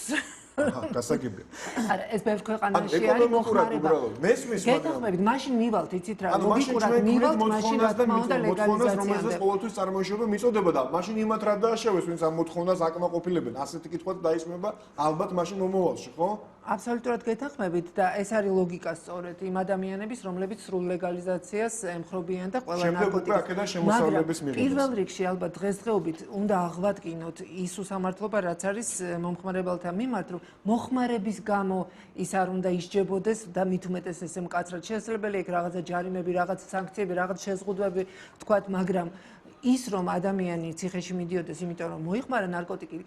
გასაგებია. არა, ეს ბევრ ქვეყანაში არის მოხმარება. მესმის, მაგრამ გეთანხმებით, მაშინ მივალთ, იცით რა, ლოგიკურად მივალთ, მაშინ რა თქმა უნდა ლეგალიზაცია. რომელსაც ყოველთვის წარმოიშობა მიწოდება და მაშინ იმათ რა დააშავეს, ვინც ამ მოთხოვნას აკმაყოფილებენ. ასეთი კითხვაც დაისმება ალბათ მაშინ მომავალში, ხო? აბსოლუტურად გეთანხმებით და ეს არის ლოგიკა სწორედ იმ ადამიანების, რომლებიც სრულ ლეგალიზაციას ემხრობიან და ყველა ნარკოტიკს. მაგრამ პირველ რიგში ალბათ დღესდღეობით უნდა აღვადგინოთ ის უსამართლობა, რაც არის მომხმარებელთა მიმართ, რომ მოხმარების გამო ის არ უნდა ისჯებოდეს და მით უმეტეს ესე მკაცრად შესაძლებელია იქ რაღაცა ჯარიმები, რაღაც სანქციები, რაღაც შეზღუდვები ვთქვათ, მაგრამ ის რომ ადამიანი ციხეში მიდიოდეს, იმიტომ რომ მოიხმარა ნარკოტიკი,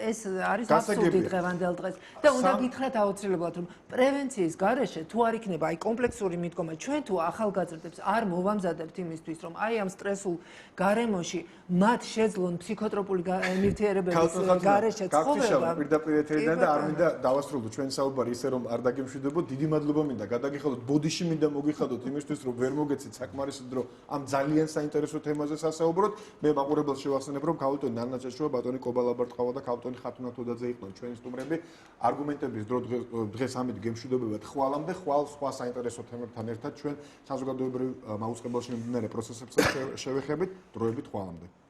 ეს არის აბსურდი დღევანდელ დღეს და უნდა გითხრათ აუცილებლად, რომ პრევენციის გარეშე თუ არ იქნება აი კომპლექსური მიდგომა, ჩვენ თუ ახალგაზრდებს არ მოვამზადებთ იმისთვის, რომ აი ამ სტრესულ გარემოში მათ შეძლონ ფსიქოტროპული ნივთიერებების გარეშე ცხოვრება. პირდაპირ ეთერიდან და არ მინდა დავასრულოთ ჩვენ საუბარი ისე რომ არ დაგემშვიდობოთ. დიდი მადლობა მინდა გადაგიხადოთ, ბოდიში მინდა მოგიხადოთ იმისთვის, რომ ვერ მოგეცით საკმარისი დრო ამ ძალიან საინტერესო თემაზე თემაზე სასაუბროთ. მე მაყურებელს შევახსენებ, რომ ქალბატონი ნანა ჭეშუა, ბატონი კობალაბარტყავა და ქალბატონი ხათუნა თოდაძე იყვნენ ჩვენი სტუმრები. არგუმენტების დრო დღეს ამით გემშვიდობებად ხვალამდე, ხვალ სხვა საინტერესო თემებთან ერთად ჩვენ საზოგადოებრივ მაუწყებელში მიმდინარე პროცესებს შევეხებით, დროებით ხვალამდე.